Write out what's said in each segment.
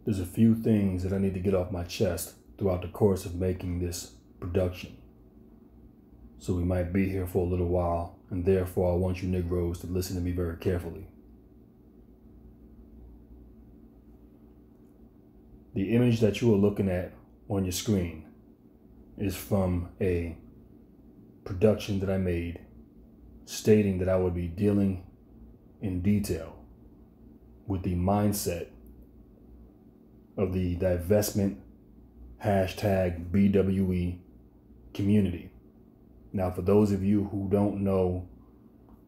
there's a few things that I need to get off my chest throughout the course of making this production. So we might be here for a little while, and therefore I want you Negroes to listen to me very carefully. The image that you are looking at on your screen is from a production that I made stating that I would be dealing in detail with the mindset of the divestment #BWE community. Now, for those of you who don't know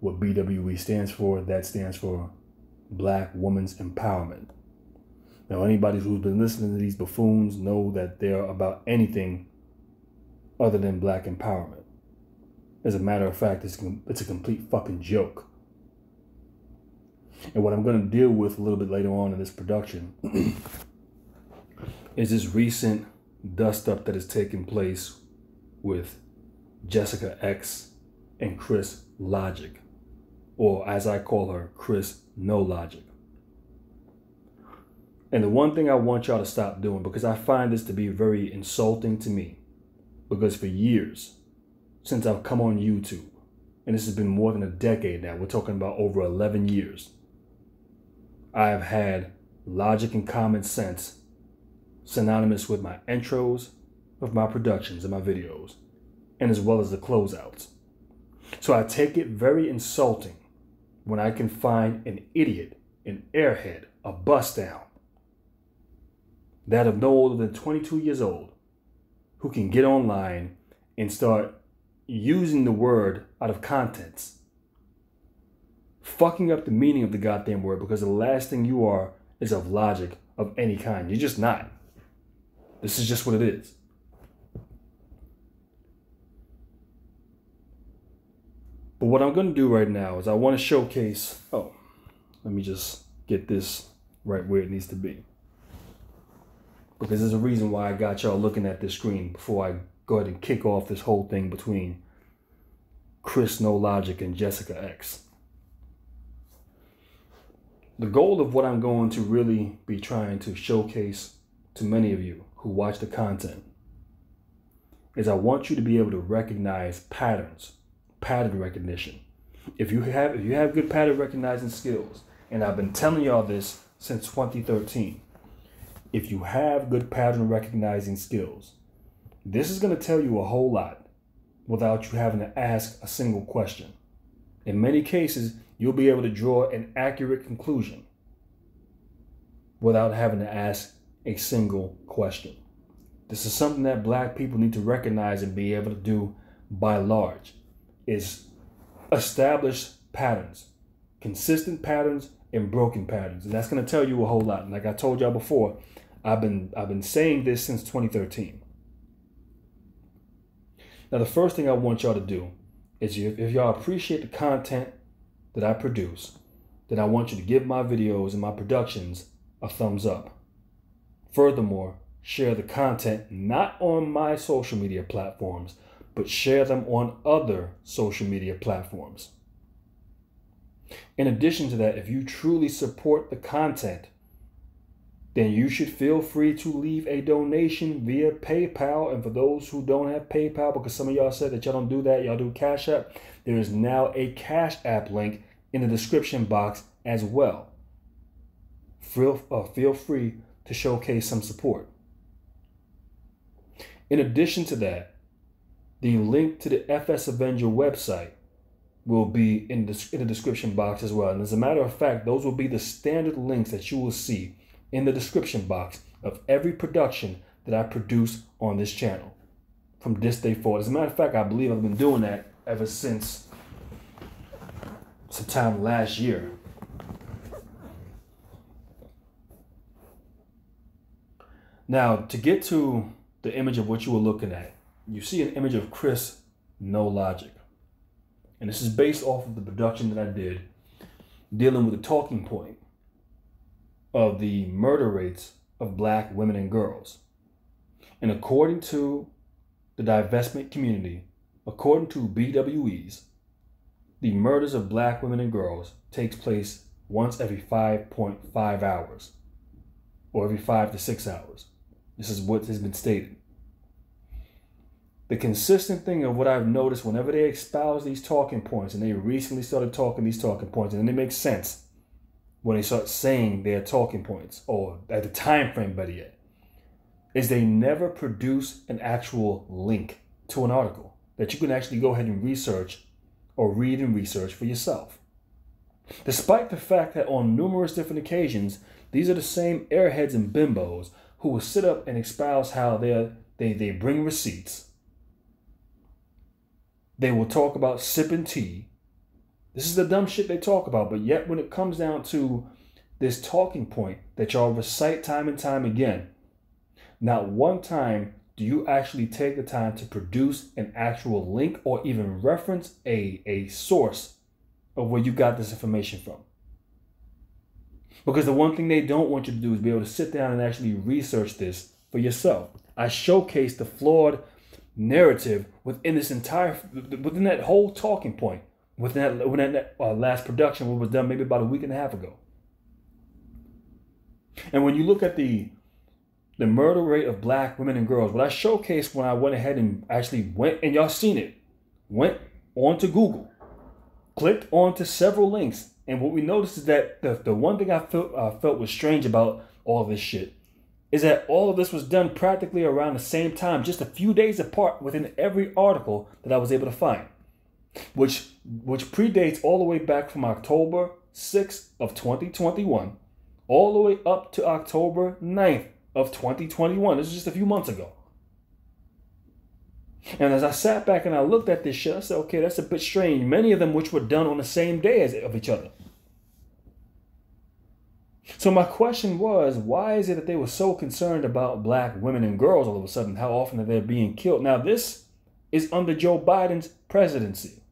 what BWE stands for, that stands for Black Women's Empowerment. Now, anybody who's been listening to these buffoons know that they're about anything other than black empowerment. As a matter of fact, it's a complete fucking joke. And what I'm going to deal with a little bit later on in this production is this recent dust up that has taken place with Jessica X and Chris Logic, or as I call her, Chris NoLogic. And the one thing I want y'all to stop doing, because I find this to be very insulting to me, because for years, since I've come on YouTube, and this has been more than a decade now, we're talking about over 11 years, I have had logic and common sense synonymous with my intros of my productions and my videos, and as well as the closeouts. So I take it very insulting when I can find an idiot, an airhead, a bust down, that of no older than 22 years old, who can get online and start using the word out of context, fucking up the meaning of the goddamn word, because the last thing you are is of logic of any kind. You're just not. This is just what it is. But what I'm going to do right now is I want to showcase, let me just get this right where it needs to be, because there's a reason why I got y'all looking at this screen before I go ahead and kick off this whole thing between Chris NoLogic and Jessica X. The goal of what I'm going to really be trying to showcase to many of you who watch the content is I want you to be able to recognize patterns, pattern recognition. If you have good pattern recognizing skills, and I've been telling y'all this since 2013, if you have good pattern recognizing skills, this is going to tell you a whole lot without you having to ask a single question. In many cases, you'll be able to draw an accurate conclusion without having to ask a single question. This is something that black people need to recognize and be able to do by large, is establish patterns, consistent patterns and broken patterns. And that's going to tell you a whole lot. And like I told y'all before, I've been saying this since 2013. Now, the first thing I want y'all to do is, if y'all appreciate the content that I produce, then I want you to give my videos and my productions a thumbs up. Furthermore, share the content not on my social media platforms, but share them on other social media platforms. In addition to that, if you truly support the content, then you should feel free to leave a donation via PayPal. And for those who don't have PayPal, because some of y'all said that y'all don't do that, y'all do Cash App, there is now a Cash App link in the description box as well. Feel free to showcase some support. In addition to that, the link to the FS Avenger website will be in the description box as well. And as a matter of fact, those will be the standard links that you will see in the description box of every production that I produce on this channel from this day forward. As a matter of fact, I believe I've been doing that ever since sometime last year. Now, to get to the image of what you were looking at, you see an image of Chris NoLogic. And this is based off of the production that I did dealing with the talking point of the murder rates of black women and girls. And according to the divestment community, according to BWEs, the murders of black women and girls takes place once every 5.5 hours. or every 5 to 6 hours. This is what has been stated. The consistent thing of what I've noticed whenever they espouse these talking points, and they recently started talking these talking points, and then it makes sense when they start saying their talking points, or at the time frame, better yet, is they never produce an actual link to an article that you can actually go ahead and research or read and research for yourself. Despite the fact that on numerous different occasions, these are the same airheads and bimbos who will sit up and espouse how they bring receipts. They will talk about sipping tea. This is the dumb shit they talk about, but yet when it comes down to this talking point that y'all recite time and time again, not one time do you actually take the time to produce an actual link or even reference a source of where you got this information from. Because the one thing they don't want you to do is be able to sit down and actually research this for yourself. I showcased the flawed narrative within that whole talking point, within that last production, what was done maybe about a week and a half ago. And when you look at the murder rate of black women and girls, what I showcased when I went ahead and actually went, and y'all seen it, went onto Google, clicked onto several links, and what we noticed is that the one thing I felt was strange about all this shit is that all of this was done practically around the same time, just a few days apart within every article that I was able to find, which predates all the way back from October 6th of 2021 all the way up to October 9th of 2021. This is just a few months ago. And as I sat back and I looked at this shit, I said, okay, that's a bit strange. Many of them which were done on the same day of each other. So my question was, why is it that they were so concerned about black women and girls all of a sudden? How often are they being killed? Now, this is under Joe Biden's presidency.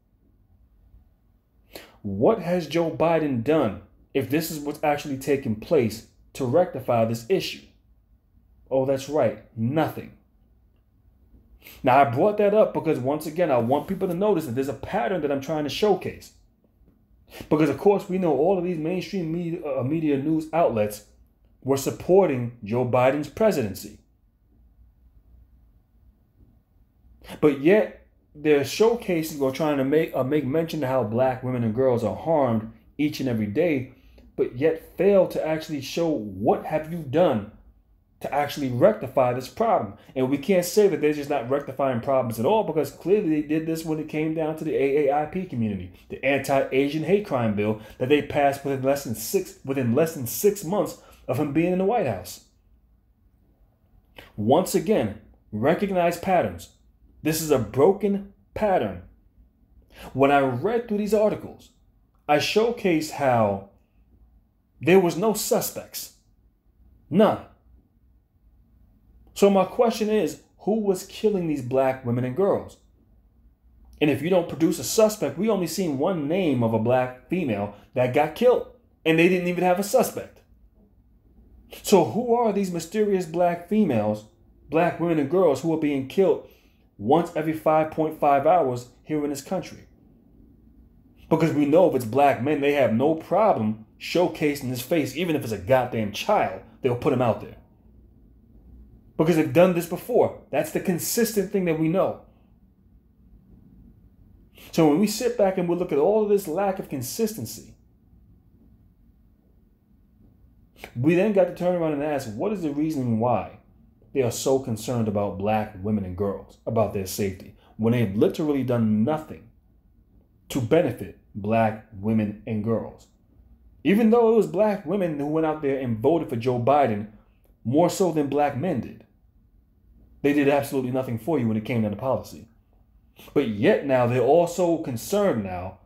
What has Joe Biden done if this is what's actually taking place to rectify this issue? Oh, that's right, nothing. Now, I brought that up because, once again, I want people to notice that there's a pattern that I'm trying to showcase. Because, of course, we know all of these mainstream media news outlets were supporting Joe Biden's presidency. But yet, they're showcasing or trying to make mention of how black women and girls are harmed each and every day, but yet fail to actually show what have you done to actually rectify this problem. And we can't say that they're just not rectifying problems at all, because clearly they did this when it came down to the AAIP community, the anti-Asian hate crime bill that they passed within less than 6 months of him being in the White House. Once again, recognize patterns. This is a broken pattern. When I read through these articles, I showcased how there was no suspects. None. So my question is, who was killing these black women and girls? And if you don't produce a suspect, we only seen one name of a black female that got killed, and they didn't even have a suspect. So who are these mysterious black females, black women and girls who are being killed once every 5.5 hours here in this country? Because we know if it's black men, they have no problem showcasing his face. Even if it's a goddamn child, they'll put him out there. Because they've done this before. That's the consistent thing that we know. So when we sit back and we look at all of this lack of consistency, we then got to turn around and ask, what is the reason why they are so concerned about black women and girls, about their safety, when they've literally done nothing to benefit black women and girls? Even though it was black women who went out there and voted for Joe Biden more so than black men did. They did absolutely nothing for you when it came down to policy. But yet now they're also concerned now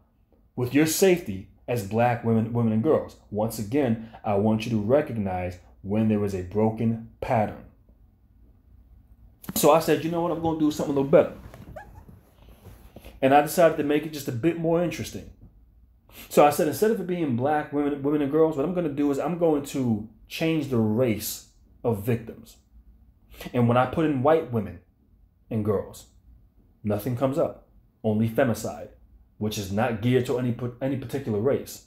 with your safety as black women and girls. Once again, I want you to recognize when there is a broken pattern. So I said, you know what, I'm going to do something a little better. And I decided to make it just a bit more interesting. So I said, instead of it being black women and girls, what I'm going to do is I'm going to change the race of victims. And when I put in white women and girls, nothing comes up. Only femicide, which is not geared to any particular race.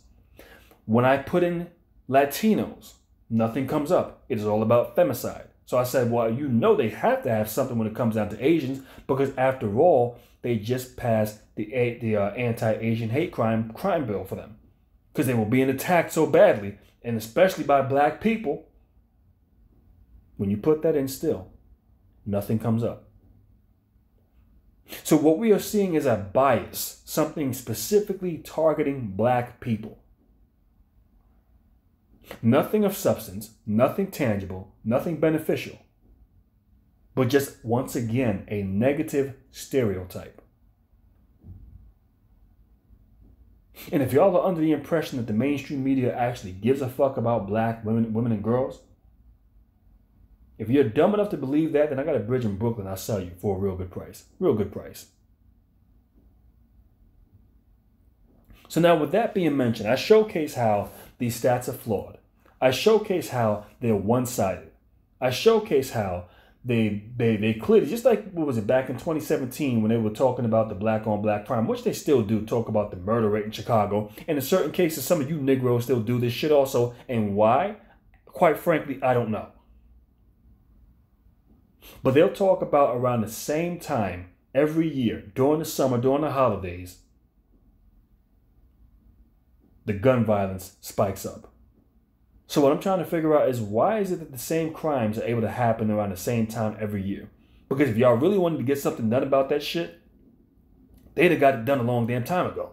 When I put in Latinos, Nothing comes up. It is all about femicide. So I said, well, you know they have to have something when it comes down to Asians, because after all, they just passed the anti-Asian hate crime bill for them, because they were being attacked so badly, and especially by black people. When you put that in still, nothing comes up. So what we are seeing is a bias, something specifically targeting black people. Nothing of substance, nothing tangible, nothing beneficial, but just once again a negative stereotype. And if y'all are under the impression that the mainstream media actually gives a fuck about black women and girls, if you're dumb enough to believe that, then I got a bridge in Brooklyn I'll sell you for a real good price. Real good price. So now with that being mentioned, I showcase how these stats are flawed. I showcase how they're one-sided. I showcase how they clearly, just like, what was it, back in 2017 when they were talking about the black-on-black crime, which they still do, talk about the murder rate in Chicago. And in certain cases, some of you Negroes still do this shit also. And why? Quite frankly, I don't know. But they'll talk about around the same time every year, during the summer, during the holidays, the gun violence spikes up. So what I'm trying to figure out is, why is it that the same crimes are able to happen around the same time every year? Because if y'all really wanted to get something done about that shit, they'd have got it done a long damn time ago.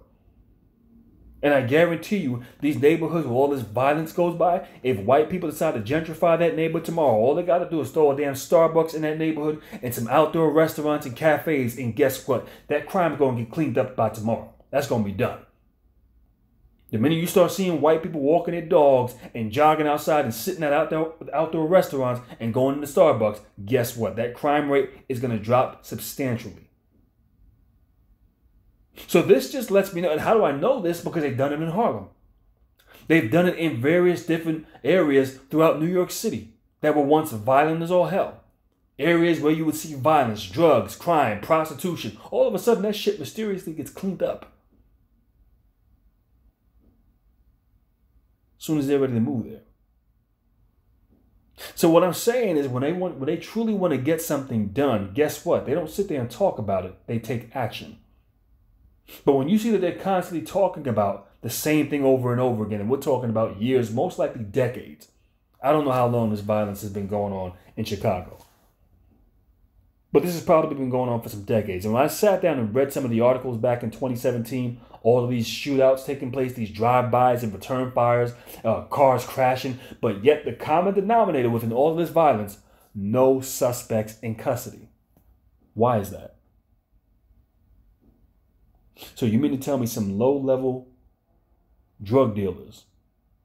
And I guarantee you, these neighborhoods where all this violence goes by, if white people decide to gentrify that neighborhood tomorrow, all they got to do is throw a damn Starbucks in that neighborhood and some outdoor restaurants and cafes, and guess what? That crime is going to get cleaned up by tomorrow. That's going to be done. The minute you start seeing white people walking their dogs and jogging outside and sitting at outdoor restaurants and going into Starbucks, guess what? That crime rate is going to drop substantially. So this just lets me know. And how do I know this? Because they've done it in Harlem. They've done it in various different areas throughout New York City that were once violent as all hell. Areas where you would see violence, drugs, crime, prostitution. All of a sudden, that shit mysteriously gets cleaned up. As soon as they're ready to move there. So what I'm saying is, when they truly want to get something done, guess what? They don't sit there and talk about it. They take action. But when you see that they're constantly talking about the same thing over and over again, and we're talking about years, most likely decades. I don't know how long this violence has been going on in Chicago. But this has probably been going on for some decades. And when I sat down and read some of the articles back in 2017, all of these shootouts taking place, these drive-bys and return fires, cars crashing, but yet the common denominator within all of this violence, no suspects in custody. Why is that? So you mean to tell me some low-level drug dealers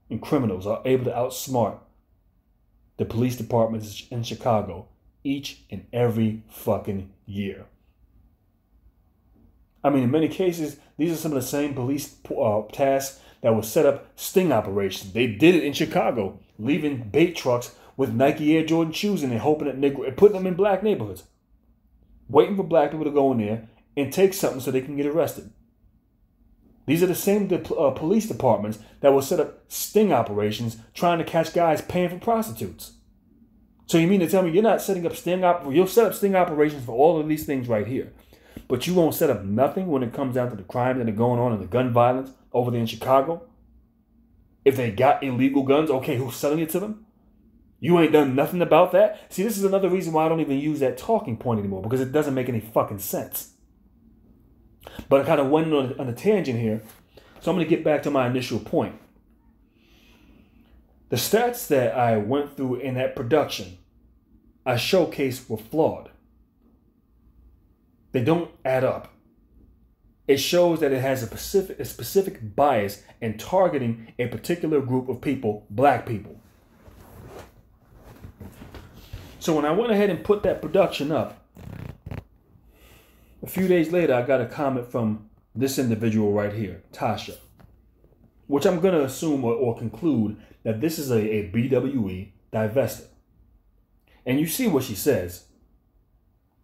and criminals are able to outsmart the police departments in Chicago each and every fucking year? I mean, in many cases, these are some of the same police tasks that would set up sting operations. They did it in Chicago, leaving bait trucks with Nike Air Jordan shoes in it, hoping that putting them in black neighborhoods, waiting for black people to go in there and take something so they can get arrested. These are the same police departments that will set up sting operations trying to catch guys paying for prostitutes. So you mean to tell me you're not setting up you'll set up sting operations for all of these things right here, but you won't set up nothing when it comes down to the crime that are going on and the gun violence over there in Chicago? If they got illegal guns, okay, who's selling it to them? You ain't done nothing about that? See, this is another reason why I don't even use that talking point anymore, because it doesn't make any fucking sense. But I kind of went on a tangent here, so I'm going to get back to my initial point. The stats that I went through in that production I showcased were flawed. They don't add up. It shows that it has a specific bias in targeting a particular group of people, black people. So when I went ahead and put that production up, a few days later, I got a comment from this individual right here, Tasha, which I'm going to assume or conclude that this is a BWE divester. And you see what she says.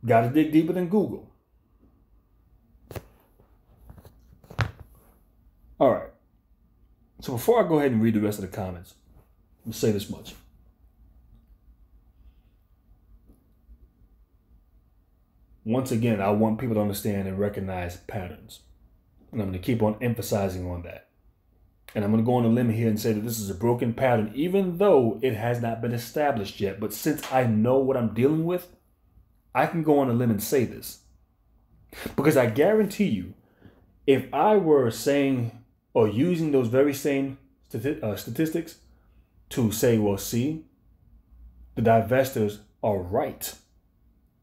Got to dig deeper than Google. All right. So before I go ahead and read the rest of the comments, Let me say this much. Once again, I want people to understand and recognize patterns. And I'm going to keep on emphasizing on that. And I'm going to go on a limb here and say that this is a broken pattern, even though it has not been established yet. But since I know what I'm dealing with, I can go on a limb and say this. Because I guarantee you, if I were saying or using those very same statistics to say, well, see, the divestors are right.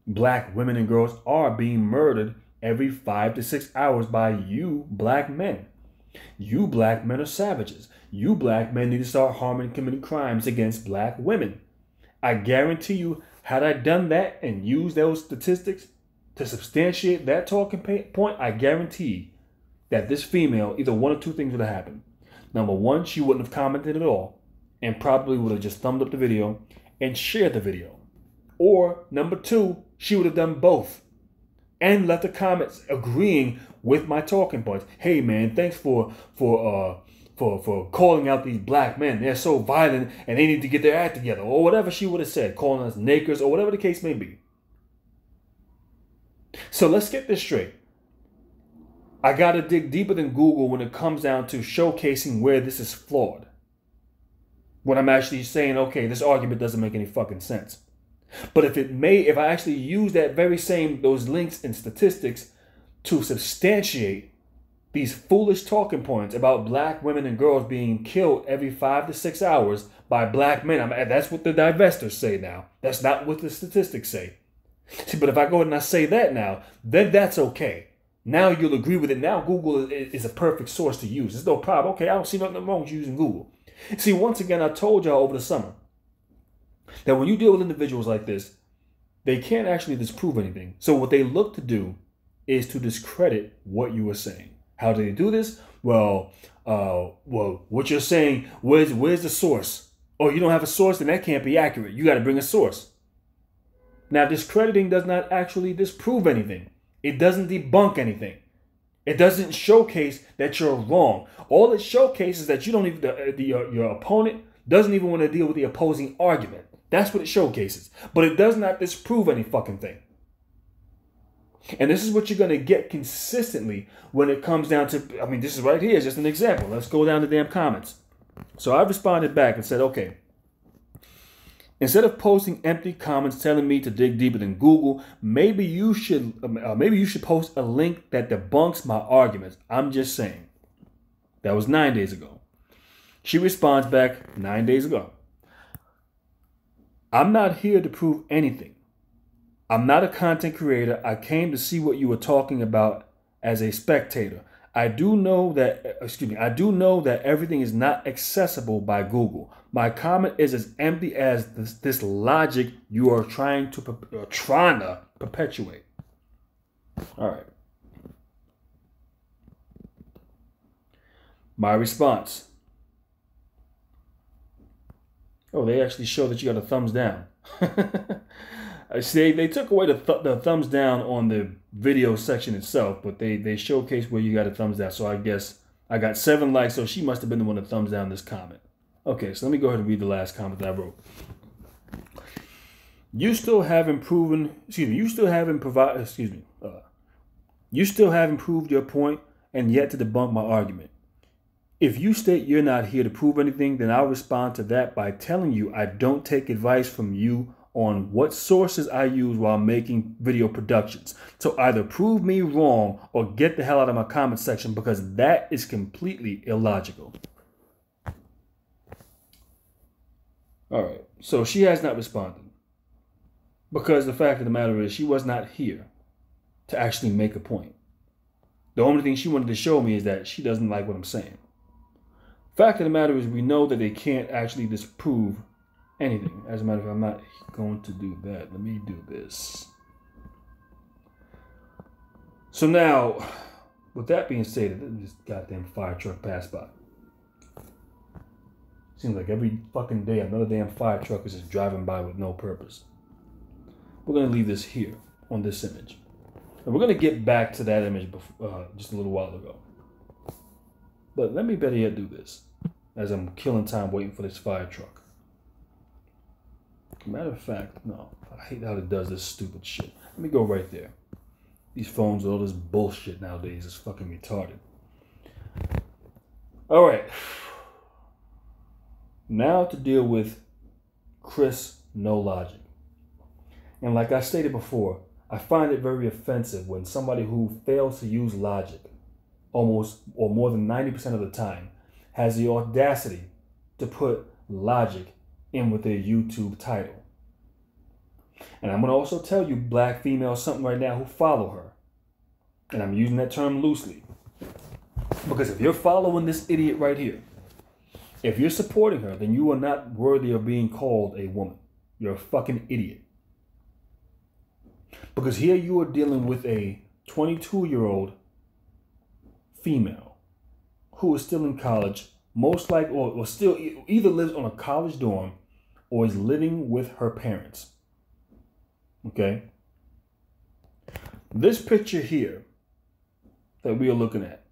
Black women and girls are being murdered every 5 to 6 hours by you black men. You black men are savages. You black men need to start harming and committing crimes against black women. I guarantee you, had I done that and used those statistics to substantiate that talking point, I guarantee that this female, either one or two things would have happened. Number one, she wouldn't have commented at all and probably would have just thumbed up the video and shared the video. Or number two, she would have done both and left the comments agreeing with my talking points. Hey man, thanks for calling out these black men. They're so violent and they need to get their act together, or whatever she would have said, calling us nakers or whatever the case may be. So let's get this straight. I got to dig deeper than Google when it comes down to showcasing where this is flawed. When I'm actually saying, okay, this argument doesn't make any fucking sense. But if I actually use those links and statistics to substantiate these foolish talking points about black women and girls being killed every 5 to 6 hours by black men, that's what the divestors say now. That's not what the statistics say. See, but if I go ahead and I say that now, then that's okay. Now you'll agree with it. Now Google is a perfect source to use. There's no problem. Okay, I don't see nothing wrong with using Google. See, once again, I told y'all over the summer that when you deal with individuals like this, they can't actually disprove anything. So what they look to do is to discredit what you were saying. How do they do this? Well, what you're saying, where's the source? Oh, you don't have a source, then that can't be accurate. You got to bring a source. Now, discrediting does not actually disprove anything. It doesn't debunk anything. It doesn't showcase that you're wrong. All it showcases is that you don't even your opponent doesn't even want to deal with the opposing argument. That's what it showcases. But it does not disprove any fucking thing. And this is what you're going to get consistently when it comes down to, this is right here, just an example. Let's go down to damn comments. So I responded back and said, okay, instead of posting empty comments telling me to dig deeper than Google, maybe you should post a link that debunks my arguments. I'm just saying. That was 9 days ago. She responds back 9 days ago. I'm not here to prove anything. I'm not a content creator. I came to see what you were talking about as a spectator. I do know that everything is not accessible by Google. My comment is as empty as this logic you are trying to perpetuate. All right. My response. Oh, they actually show that you got a thumbs down. See, they took away the thumbs down on the video section itself, but they showcase where you got a thumbs down. So I guess I got 7 likes, so she must have been the one that thumbs down this comment. Okay, so let me go ahead and read the last comment that I wrote. You still haven't improved your point and yet to debunk my argument. If you state you're not here to prove anything, then I'll respond to that by telling you I don't take advice from you on what sources I use while making video productions. So either prove me wrong or get the hell out of my comment section, because that is completely illogical. All right, so she has not responded because the fact of the matter is she was not here to actually make a point. The only thing she wanted to show me is that she doesn't like what I'm saying. Fact of the matter is we know that they can't actually disprove anything. As a matter of fact, I'm not going to do that. Let me do this. So now, with that being stated, this goddamn fire truck passed by. Seems like every fucking day another damn fire truck is just driving by with no purpose. We're going to leave this here on this image. And we're going to get back to that image just a little while ago. But let me better yet do this as I'm killing time waiting for this fire truck. Matter of fact, no. I hate how it does this stupid shit. Let me go right there. These phones, all this bullshit nowadays is fucking retarded. All right. Now to deal with Chris NoLogic. And like I stated before, I find it very offensive when somebody who fails to use logic almost or more than 90% of the time has the audacity to put logic in with their YouTube title. And I'm going to also tell you, black females, something right now who follow her. And I'm using that term loosely. Because if you're following this idiot right here, if you're supporting her, then you are not worthy of being called a woman. You're a fucking idiot. Because here you are dealing with a 22-year-old female who is still in college, most likely, or still either lives on a college dorm or is living with her parents. Okay? This picture here that we are looking at,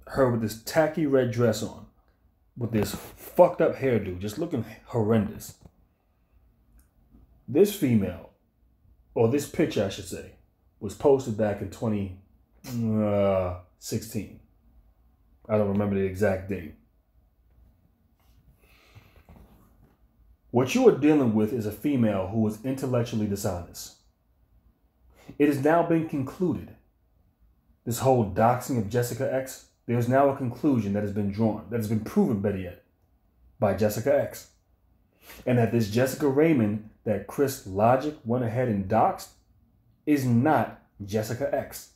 her with this tacky red dress on, with this fucked up hairdo, just looking horrendous. This female, or this picture I should say, was posted back in 2016. I don't remember the exact date. What you are dealing with is a female who is intellectually dishonest. It has now been concluded, this whole doxing of Jessica X, there's now a conclusion that has been drawn, that has been proven, better yet, by Jessica X. And that this Jessica Raymond that Chris Logic went ahead and doxed is not Jessica X.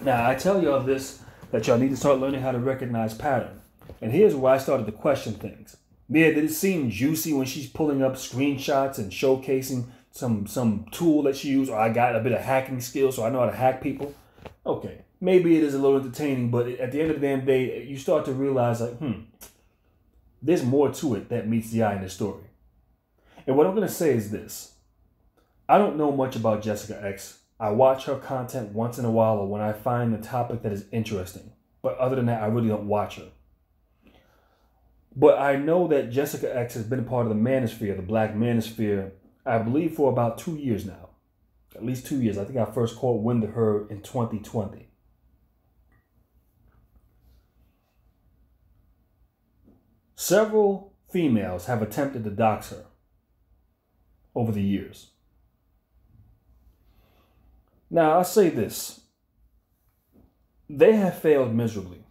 Now, I tell y'all this, that y'all need to start learning how to recognize pattern. And here's where I started to question things. Yeah, did it seem juicy when she's pulling up screenshots and showcasing some tool that she used, or I got a bit of hacking skills so I know how to hack people? Okay, maybe it is a little entertaining, but at the end of the damn day, you start to realize like, there's more to it that meets the eye in the story. And what I'm going to say is this. I don't know much about Jessica X. I watch her content once in a while or when I find the topic that is interesting. But other than that, I really don't watch her. But I know that Jessica X has been a part of the manosphere, the black manosphere, I believe for about 2 years now. At least 2 years. I think I first caught wind of her in 2020. Several females have attempted to dox her over the years. Now, I'll say this. They have failed miserably.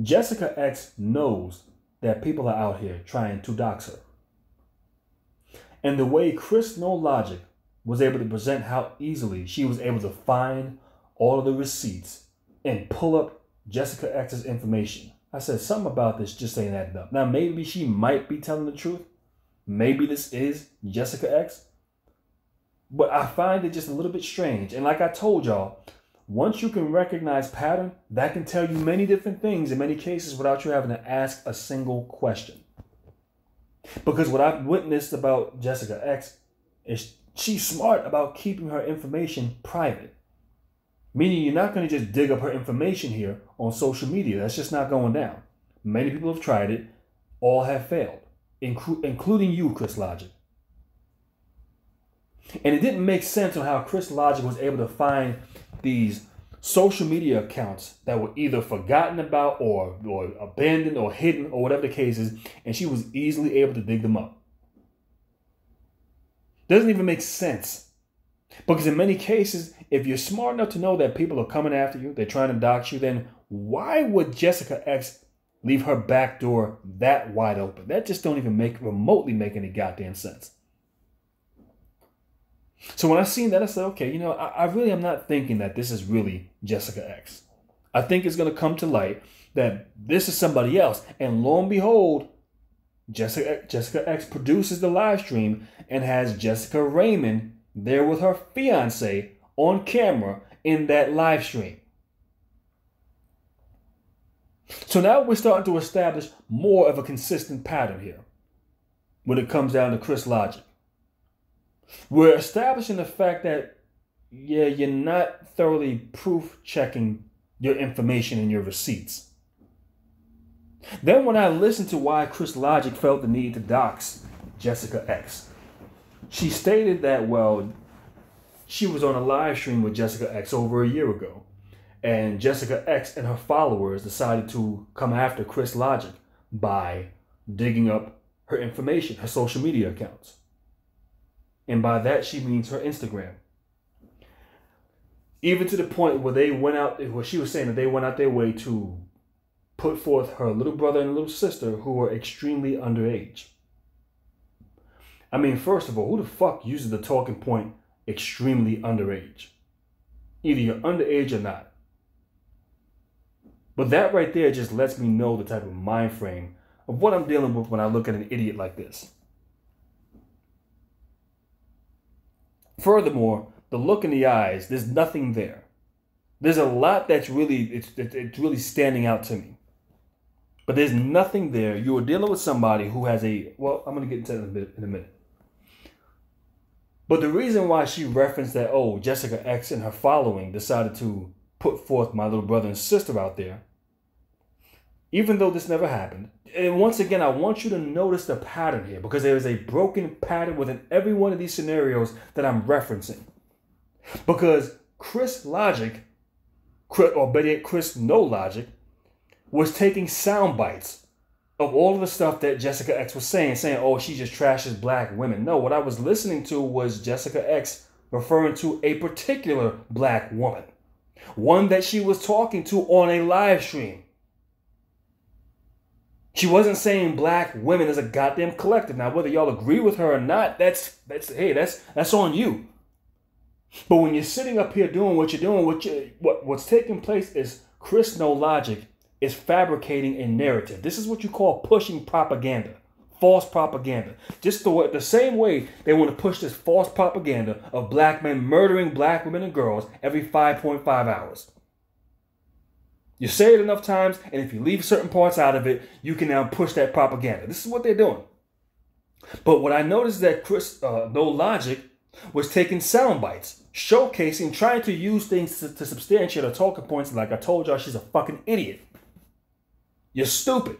Jessica X knows that people are out here trying to dox her. And the way Chris NoLogic was able to present how easily she was able to find all of the receipts and pull up Jessica X's information. I said, something about this just ain't adding up. Now, maybe she might be telling the truth. Maybe this is Jessica X. But I find it just a little bit strange. And like I told y'all, once you can recognize pattern, that can tell you many different things in many cases without you having to ask a single question. Because what I've witnessed about Jessica X is she's smart about keeping her information private. Meaning you're not going to just dig up her information here on social media. That's just not going down. Many people have tried it. All have failed, including you, Chris Logic. And it didn't make sense on how Chris Logic was able to find these social media accounts that were either forgotten about or abandoned or hidden or whatever the case is, and she was easily able to dig them up. Doesn't even make sense. Because in many cases, if you're smart enough to know that people are coming after you, they're trying to dox you, then why would Jessica X leave her back door that wide open? That just don't even remotely make any goddamn sense. So when I seen that, I said, okay, you know, I really am not thinking that this is really Jessica X. I think it's going to come to light that this is somebody else. And lo and behold, Jessica X produces the live stream and has Jessica Raymond there with her fiance on camera in that live stream. So now we're starting to establish more of a consistent pattern here when it comes down to Chris Logic. We're establishing the fact that, yeah, you're not thoroughly proof checking your information and your receipts. Then when I listened to why Chris Logic felt the need to dox Jessica X, she stated that, well, she was on a live stream with Jessica X over a year ago. And Jessica X and her followers decided to come after Chris Logic by digging up her information, her social media accounts. And by that, she means her Instagram. Even to the point where they went out, where she was saying that they went out their way to put forth her little brother and little sister who were extremely underage. I mean, first of all, who the fuck uses the talking point extremely underage? Either you're underage or not. But that right there just lets me know the type of mind frame of what I'm dealing with when I look at an idiot like this. Furthermore, the look in the eyes, there's nothing there. There's a lot that's really, it's really standing out to me. But there's nothing there. You are dealing with somebody who has well, I'm going to get into that in a minute. But the reason why she referenced that, oh, Jessica X and her following decided to put forth my little brother and sister out there, even though this never happened. And once again, I want you to notice the pattern here, because there is a broken pattern within every one of these scenarios that I'm referencing. Because Chris Logic, or better yet, Chris NoLogic, was taking sound bites of all of the stuff that Jessica X was saying, oh, she just trashes black women. No, what I was listening to was Jessica X referring to a particular black woman, one that she was talking to on a live stream. She wasn't saying black women as a goddamn collective. Now, whether y'all agree with her or not, that's on you. But when you're sitting up here doing what you're doing, what's taking place is Chris NoLogic is fabricating a narrative. This is what you call pushing propaganda, false propaganda. Just the same way they want to push this false propaganda of black men murdering black women and girls every 5.5 hours. You say it enough times, and if you leave certain parts out of it, you can now push that propaganda. This is what they're doing. But what I noticed is that Chris NoLogic was taking sound bites, showcasing, trying to use things to substantiate her talking points. Like I told y'all, she's a fucking idiot. You're stupid.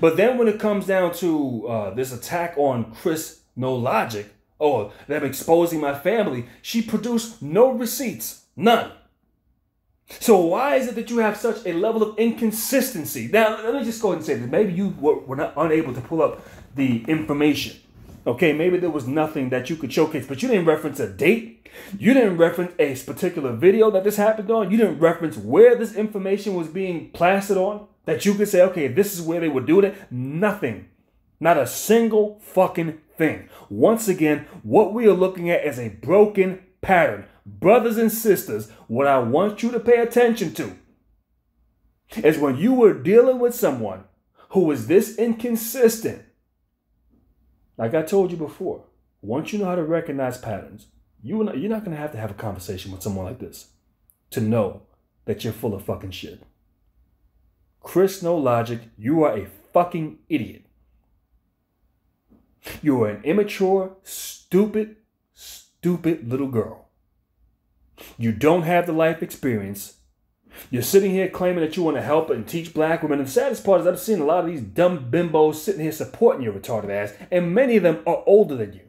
But then when it comes down to this attack on Chris NoLogic, oh, them exposing my family, she produced no receipts, none. So why is it that you have such a level of inconsistency? Now, let me just go ahead and say this. Maybe you were not unable to pull up the information. Okay, maybe there was nothing that you could showcase, but you didn't reference a date. You didn't reference a particular video that this happened on. You didn't reference where this information was being plastered on, that you could say, okay, this is where they were doing it. Nothing. Not a single fucking thing. Once again, what we are looking at is a broken pattern. Brothers and sisters, what I want you to pay attention to is when you were dealing with someone who is this inconsistent. Like I told you before, once you know how to recognize patterns, you're not going to have a conversation with someone like this to know that you're full of fucking shit. Chris NoLogic, you are a fucking idiot. You are an immature, stupid little girl. You don't have the life experience. You're sitting here claiming that you want to help and teach black women. And the saddest part is I've seen a lot of these dumb bimbos sitting here supporting your retarded ass, and many of them are older than you.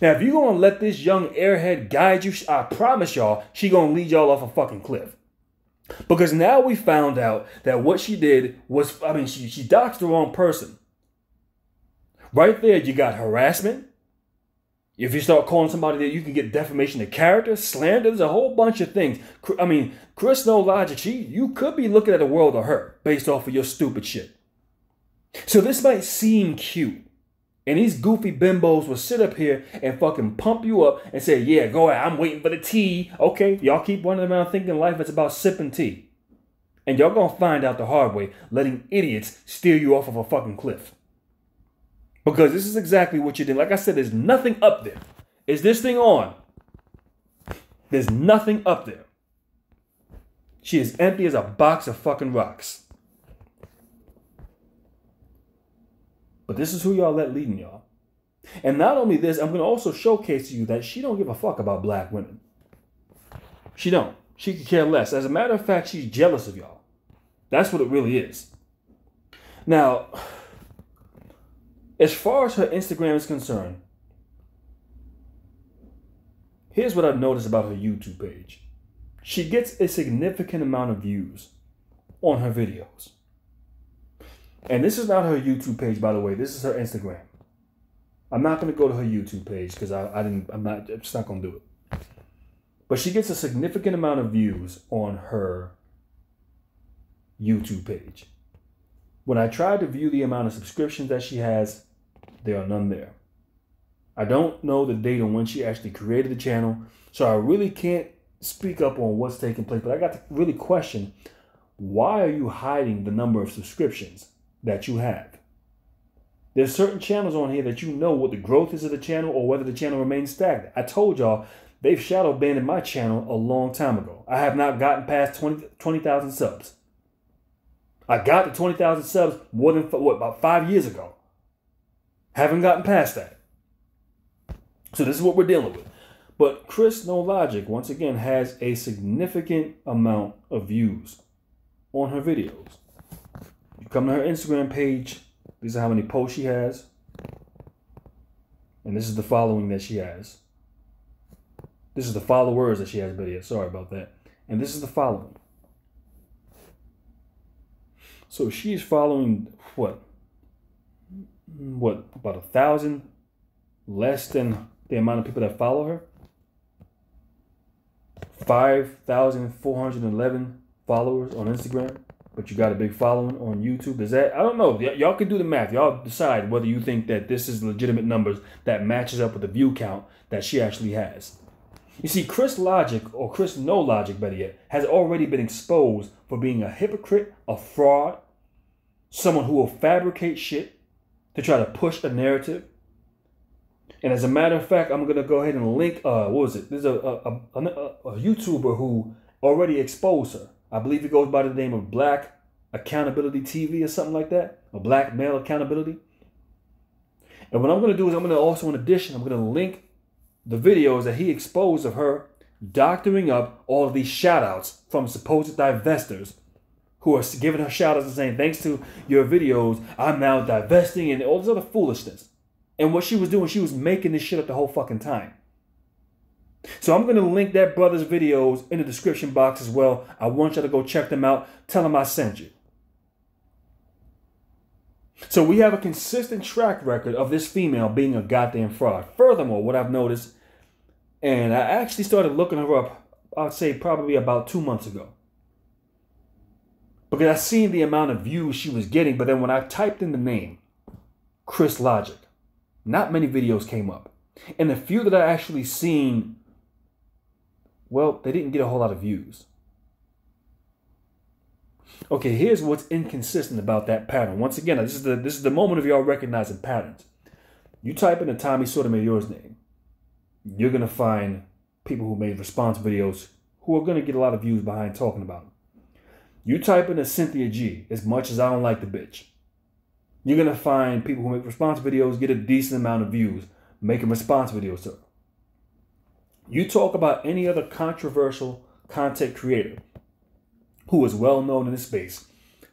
Now, if you're going to let this young airhead guide you, I promise y'all, she going to lead y'all off a fucking cliff. Because now we found out that what she did was, she doxed the wrong person. Right there, you got harassment. If you start calling somebody that, you can get defamation of character, slander. There's a whole bunch of things. Chris NoLogic, you could be looking at a world of hurt based off of your stupid shit. So this might seem cute. And these goofy bimbos will sit up here and fucking pump you up and say, yeah, go ahead, I'm waiting for the tea. Okay, y'all keep running around thinking life is about sipping tea. And y'all gonna find out the hard way, letting idiots steer you off of a fucking cliff. Because this is exactly what you did. Like I said, there's nothing up there. Is this thing on? There's nothing up there. She is empty as a box of fucking rocks. But this is who y'all let leading y'all. And not only this, I'm going to also showcase to you that she don't give a fuck about black women. She don't. She could care less. As a matter of fact, she's jealous of y'all. That's what it really is. Now, as far as her Instagram is concerned, here's what I've noticed about her YouTube page. She gets a significant amount of views on her videos. And this is not her YouTube page, by the way. This is her Instagram. I'm not going to go to her YouTube page because I'm just not going to do it. But she gets a significant amount of views on her YouTube page. When I tried to view the amount of subscriptions that she has, there are none there. I don't know the date on when she actually created the channel, so I really can't speak up on what's taking place. But I got to really question, why are you hiding the number of subscriptions that you have? There's certain channels on here that you know what the growth is of the channel or whether the channel remains stagnant. I told y'all they've shadow banned my channel a long time ago. I have not gotten past 20,000 subs. I got to 20,000 subs more than, about 5 years ago. Haven't gotten past that. So this is what we're dealing with. But Chris NoLogic, once again, has a significant amount of views on her videos. You come to her Instagram page, these are how many posts she has. And this is the following that she has. This is the followers that she has, but yeah, sorry about that. And this is the following. So she's following, what, about 1,000 less than the amount of people that follow her? 5,411 followers on Instagram, but you got a big following on YouTube. Is that, I don't know. Y'all can do the math. Y'all decide whether you think that this is legitimate numbers that matches up with the view count that she actually has. You see, Chris Logic, or Chris NoLogic better yet, has already been exposed for being a hypocrite, a fraud, someone who will fabricate shit to try to push a narrative. And as a matter of fact, I'm going to go ahead and link, what was it? There's a YouTuber who already exposed her. I believe he goes by the name of Black Accountability TV or something like that. Or Black Male Accountability. And what I'm going to do is I'm going to also, in addition, I'm going to link the videos that he exposed of her doctoring up all of these shout outs from supposed divestors who are giving her shout outs and saying, thanks to your videos, I'm now divesting and all this other foolishness. And what she was doing, she was making this shit up the whole fucking time. So I'm going to link that brother's videos in the description box as well. I want you to go check them out. Tell him I sent you. So we have a consistent track record of this female being a goddamn fraud. Furthermore, what I've noticed, and I actually started looking her up, I'd say probably about 2 months ago. Because I seen the amount of views she was getting, but then when I typed in the name, Chris Logic, not many videos came up. And the few that I actually seen, well, they didn't get a whole lot of views. Okay, here's what's inconsistent about that pattern. Once again, this is the moment of y'all recognizing patterns. You type in a Tommy Sotomayor's name, you're going to find people who made response videos who are going to get a lot of views behind talking about them. You type in a Cynthia G, as much as I don't like the bitch, you're going to find people who make response videos get a decent amount of views making response videos to her. You talk about any other controversial content creator who is well known in this space,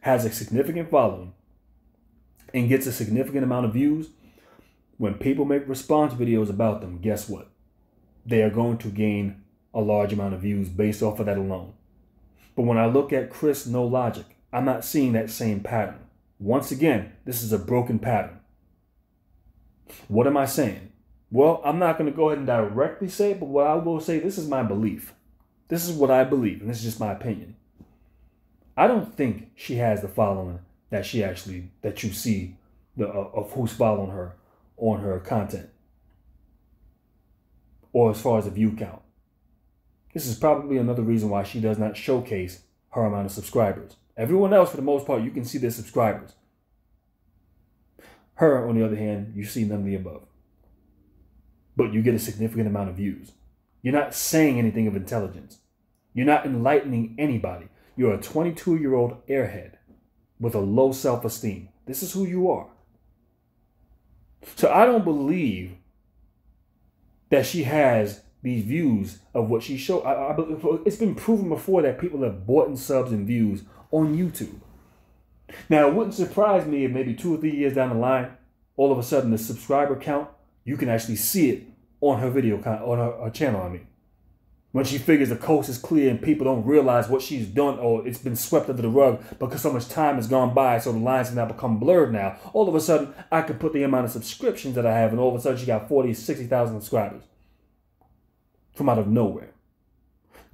has a significant following, and gets a significant amount of views, when people make response videos about them, guess what? They are going to gain a large amount of views based off of that alone. But when I look at Chris NoLogic, I'm not seeing that same pattern. Once again, this is a broken pattern. What am I saying? Well, I'm not going to go ahead and directly say it, but what I will say, this is my belief. This is what I believe, and this is just my opinion. I don't think she has the following that you see of who's following her on her content, or as far as the view count. This is probably another reason why she does not showcase her amount of subscribers. Everyone else, for the most part, you can see their subscribers. Her, on the other hand, you see none of the above. But you get a significant amount of views. You're not saying anything of intelligence. You're not enlightening anybody. You're a 22-year-old airhead with a low self-esteem. This is who you are. So I don't believe that she has these views of what she showed. It's been proven before that people have bought in subs and views on YouTube. Now, it wouldn't surprise me if maybe 2 or 3 years down the line, all of a sudden the subscriber count, you can actually see it on her video, on her channel, I mean. When she figures the coast is clear and people don't realize what she's done, or it's been swept under the rug because so much time has gone by, so the lines have now become blurred now. All of a sudden, I could put the amount of subscriptions that I have, and all of a sudden she got 40, 60,000 subscribers from out of nowhere.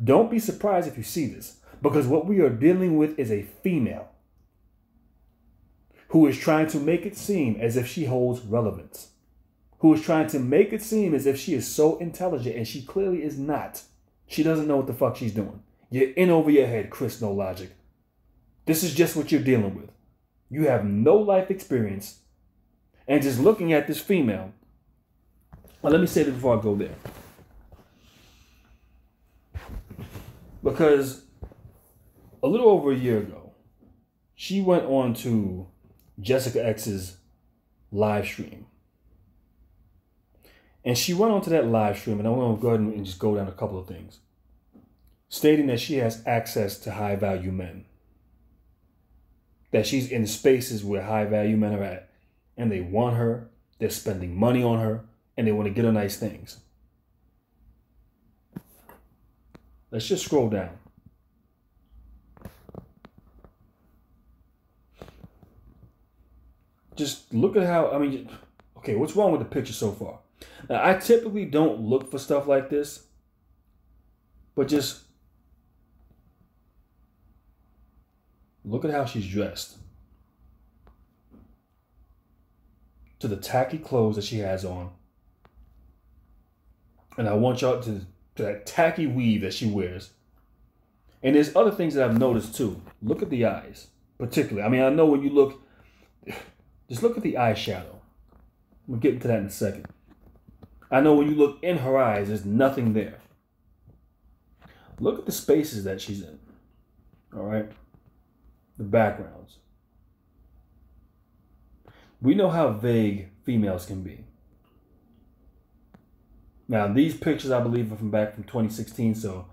Don't be surprised if you see this, because what we are dealing with is a female who is trying to make it seem as if she holds relevance, who is trying to make it seem as if she is so intelligent, and she clearly is not. She doesn't know what the fuck she's doing. You're in over your head, Chris NoLogic. This is just what you're dealing with. You have no life experience. And just looking at this female, well, let me say this before I go there. Because a little over a year ago, she went on to Jessica X's live stream. And she went onto that live stream, and I'm going to go ahead and just go down a couple of things, stating that she has access to high-value men, that she's in spaces where high-value men are at, and they want her, they're spending money on her, and they want to get her nice things. Let's just scroll down. Just look at how, I mean, okay, what's wrong with the picture so far? Now, I typically don't look for stuff like this, but just look at how she's dressed. To the tacky clothes that she has on. And I want y'all to that tacky weave that she wears. And there's other things that I've noticed too. Look at the eyes, particularly. I mean, I know when you look, just look at the eyeshadow. We'll get into that in a second. I know when you look in her eyes, there's nothing there. Look at the spaces that she's in. All right? The backgrounds. We know how vague females can be. Now, these pictures, I believe, are from 2016, so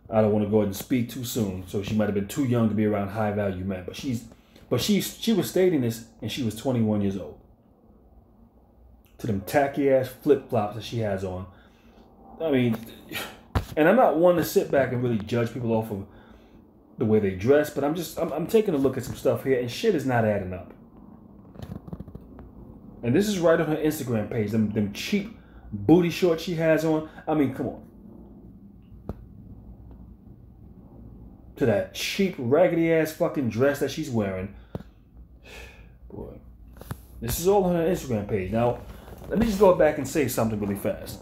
I don't want to go ahead and speak too soon. So she might have been too young to be around high-value men. But she was stating this, and she was 21 years old. To them tacky-ass flip-flops that she has on. I mean, and I'm not one to sit back and really judge people off of the way they dress, but I'm taking a look at some stuff here, and shit is not adding up. And this is right on her Instagram page. Them cheap booty shorts she has on. I mean, come on. To that cheap, raggedy-ass fucking dress that she's wearing. Boy. This is all on her Instagram page. Now, let me just go back and say something really fast.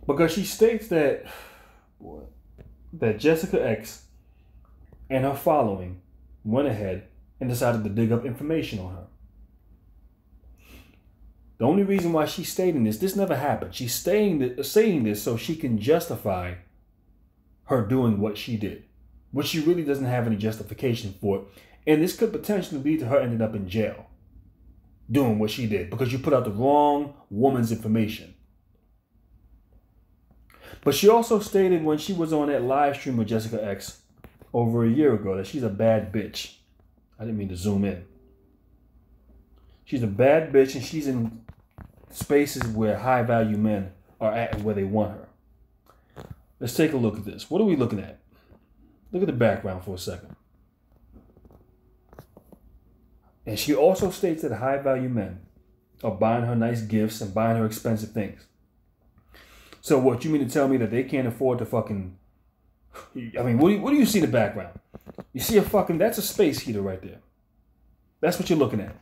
Because she states that, boy, that Jessica X and her following went ahead and decided to dig up information on her. The only reason why she's stating this never happened. She's saying this so she can justify her doing what she did, which she really doesn't have any justification for it. And this could potentially lead to her ending up in jail doing what she did because you put out the wrong woman's information. But she also stated when she was on that live stream with Jessica X over a year ago that she's a bad bitch. I didn't mean to zoom in. She's a bad bitch, and she's in spaces where high-value men are at and where they want her. Let's take a look at this. What are we looking at? Look at the background for a second. And she also states that high-value men are buying her nice gifts and buying her expensive things. So what, you mean to tell me that they can't afford to fucking... I mean, what do you see in the background? You see that's a space heater right there. That's what you're looking at.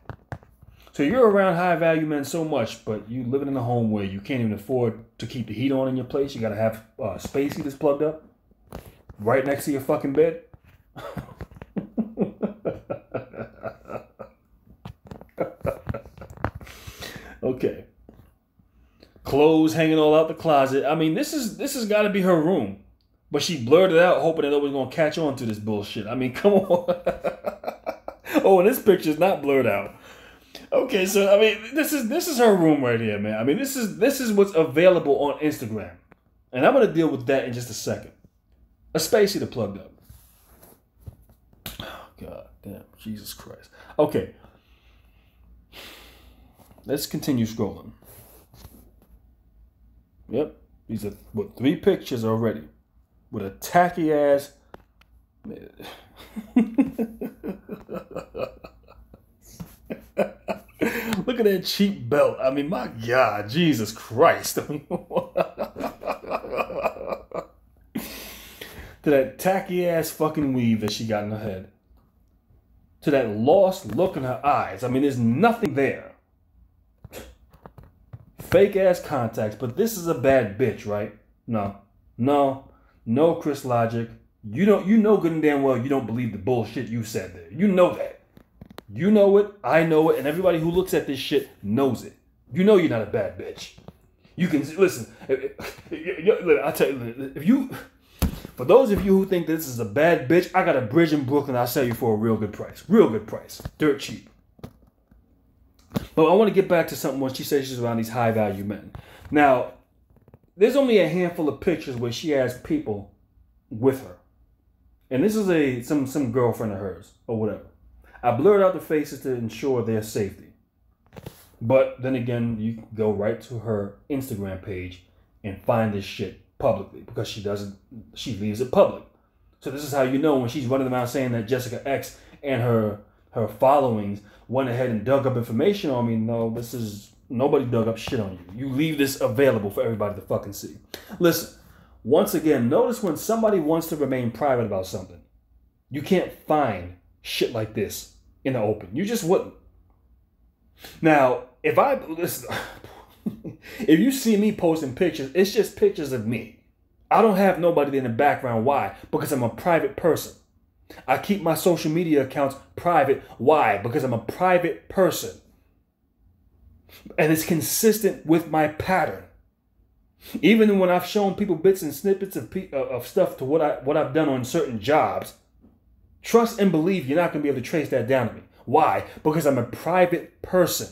So you're around high-value men so much, but you living in a home where you can't even afford to keep the heat on in your place. You got to have space heaters plugged up right next to your fucking bed. Okay. Clothes hanging all out the closet. I mean, this has got to be her room. But she blurred it out, hoping that nobody's going to catch on to this bullshit. I mean, come on. Oh, and this picture's not blurred out. Okay, so I mean, this is her room right here, man. I mean, this is what's available on Instagram, and I'm gonna deal with that in just a second. A space heater plugged up. Oh God. Yeah, Jesus Christ. Okay. Let's continue scrolling. Yep. These are 3 pictures already. With a tacky ass. Look at that cheap belt. I mean, my God, Jesus Christ. To that tacky ass fucking weave that she got in her head. To that lost look in her eyes. I mean, there's nothing there. Fake ass contacts, but this is a bad bitch, right? No, Chris Logic. You know good and damn well you don't believe the bullshit you said there. You know that. You know it, I know it, and everybody who looks at this shit knows it. You know you're not a bad bitch. You can listen. I tell you, for those of you who think this is a bad bitch, I got a bridge in Brooklyn I'll sell you for a real good price. Real good price. Dirt cheap. But I want to get back to something when she says she's around these high value men. Now, there's only a handful of pictures where she has people with her. And this is some girlfriend of hers or whatever. I blurred out the faces to ensure their safety. But then again, you can go right to her Instagram page and find this shit publicly because she leaves it public. So this is how you know when she's running around saying that Jessica X and her followings went ahead and dug up information on me. No, nobody dug up shit on you. You leave this available for everybody to fucking see. Listen, once again, notice when somebody wants to remain private about something, you can't find shit like this in the open. You just wouldn't. Now, if you see me posting pictures, it's just pictures of me. I don't have nobody in the background. Why? Because I'm a private person. I keep my social media accounts private. Why? Because I'm a private person. And it's consistent with my pattern. Even when I've shown people bits and snippets of stuff to what I've done on certain jobs, trust and believe you're not going to be able to trace that down to me. Why? Because I'm a private person.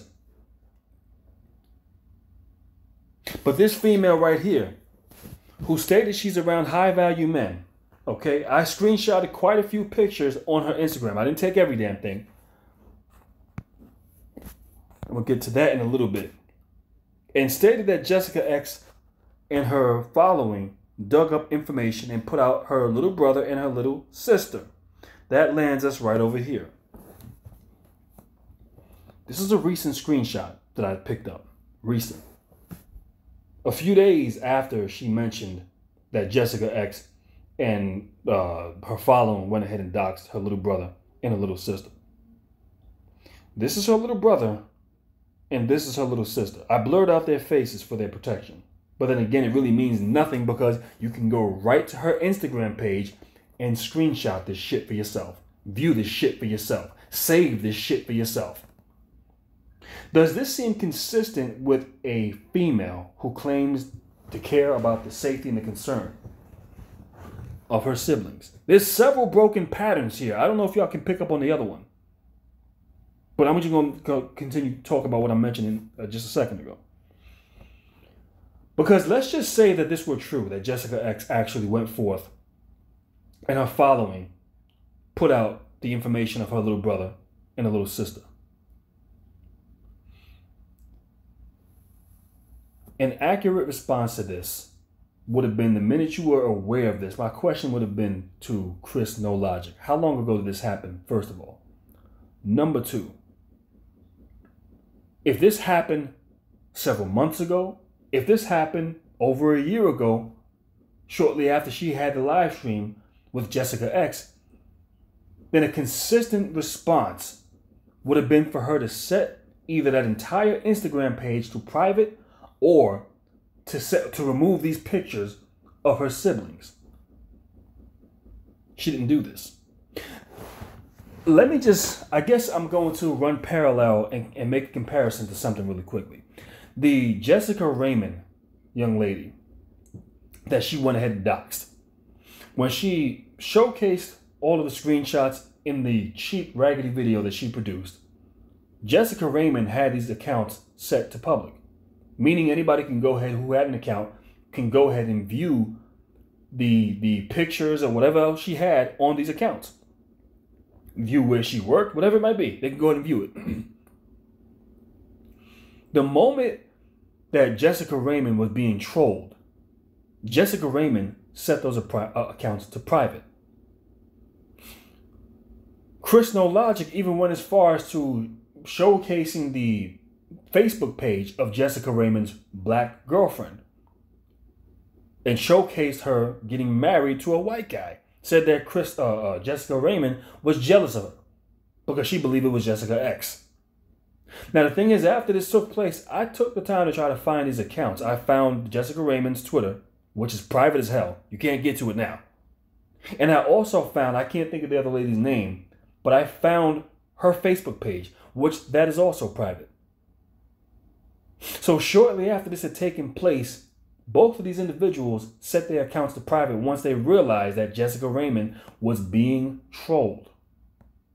But this female right here, who stated she's around high value men, okay, I screenshotted quite a few pictures on her Instagram. I didn't take every damn thing. I'm going to get to that in a little bit. And stated that Jessica X and her following dug up information and put out her little brother and her little sister. That lands us right over here. This is a recent screenshot that I picked up. Recent. A few days after she mentioned that Jessica X and her following went ahead and doxed her little brother and her little sister. This is her little brother and this is her little sister. I blurred out their faces for their protection. But then again, it really means nothing because you can go right to her Instagram page and screenshot this shit for yourself. View this shit for yourself. Save this shit for yourself. Does this seem consistent with a female who claims to care about the safety and the concern of her siblings? There's several broken patterns here. I don't know if y'all can pick up on the other one. But I'm just going to continue to talk about what I mentioned just a second ago. Because let's just say that this were true, that Jessica X actually went forth and her following put out the information of her little brother and her little sister. An accurate response to this would have been the minute you were aware of this. My question would have been to Chris NoLogic. How long ago did this happen, first of all? Number two, if this happened several months ago, if this happened over a year ago, shortly after she had the live stream with Jessica X, then a consistent response would have been for her to set either that entire Instagram page to private or to remove these pictures of her siblings. She didn't do this. Let me I guess I'm going to run parallel and make a comparison to something really quickly. The Jessica Raymond young lady that she went ahead and doxed. When she showcased all of the screenshots in the cheap, raggedy video that she produced, Jessica Raymond had these accounts set to public. Meaning anybody can go ahead who had an account can go ahead and view the pictures or whatever else she had on these accounts. view where she worked, whatever it might be. They can go ahead and view it. The moment that Jessica Raymond was being trolled, Jessica Raymond set those accounts to private. Chris NoLogic even went as far as to showcasing the Facebook page of Jessica Raymond's black girlfriend and showcased her getting married to a white guy. Said that Jessica Raymond was jealous of her because she believed it was Jessica X. Now, the thing is, after this took place, I took the time to try to find these accounts. I found Jessica Raymond's Twitter, which is private as hell. You can't get to it now. And I also found, I can't think of the other lady's name, but I found her Facebook page, which that is also private. So shortly after this had taken place, both of these individuals set their accounts to private once they realized that Jessica Raymond was being trolled.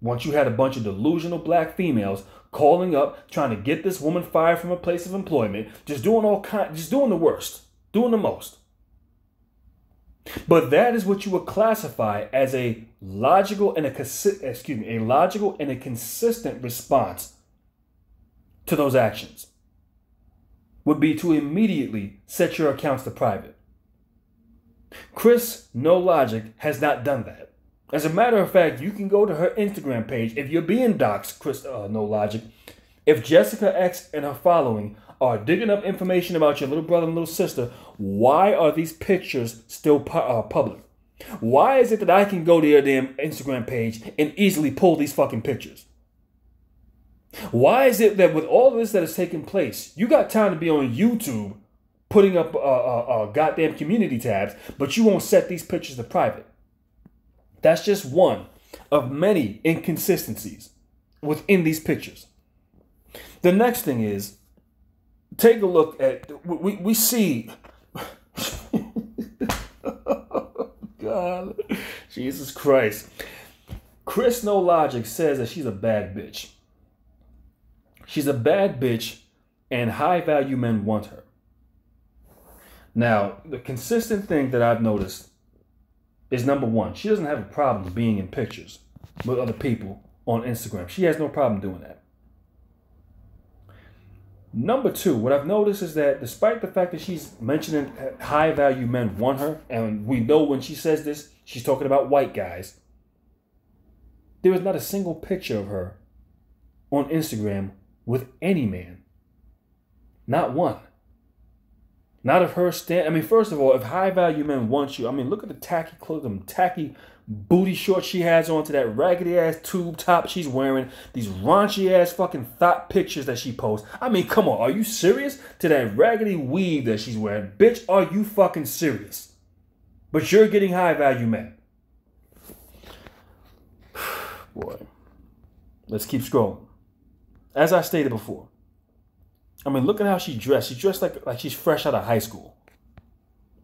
Once you had a bunch of delusional black females calling up, trying to get this woman fired from a place of employment, just doing the worst, doing the most. But that is what you would classify as a logical and a consistent response to those actions. Would be to immediately set your accounts to private. Chris NoLogic has not done that. As a matter of fact, you can go to her Instagram page. If you're being doxxed, Chris NoLogic, if Jessica X and her following are digging up information about your little brother and little sister, why are these pictures still public? Why is it that I can go to your damn Instagram page and easily pull these fucking pictures? Why is it that with all this that has taken place, you got time to be on YouTube putting up goddamn community tabs, but you won't set these pictures to private? That's just one of many inconsistencies within these pictures. The next thing is, take a look at, we see, God, Jesus Christ. Chris NoLogic says that she's a bad bitch. She's a bad bitch and high-value men want her. Now, the consistent thing that I've noticed is, number one, she doesn't have a problem being in pictures with other people on Instagram. She has no problem doing that. Number two, what I've noticed is that despite the fact that she's mentioning high-value men want her, and we know when she says this, she's talking about white guys, there is not a single picture of her on Instagram with any man. Not one. Not of her stand. I mean, first of all, if high-value men want you, I mean, look at the tacky clothes, them tacky booty shorts she has on, to that raggedy-ass tube top she's wearing, these raunchy-ass fucking thought pictures that she posts. I mean, come on, are you serious? To that raggedy weave that she's wearing. Bitch, are you fucking serious? But you're getting high-value men. Boy. Let's keep scrolling. As I stated before, I mean, look at how she dressed. She dressed like she's fresh out of high school.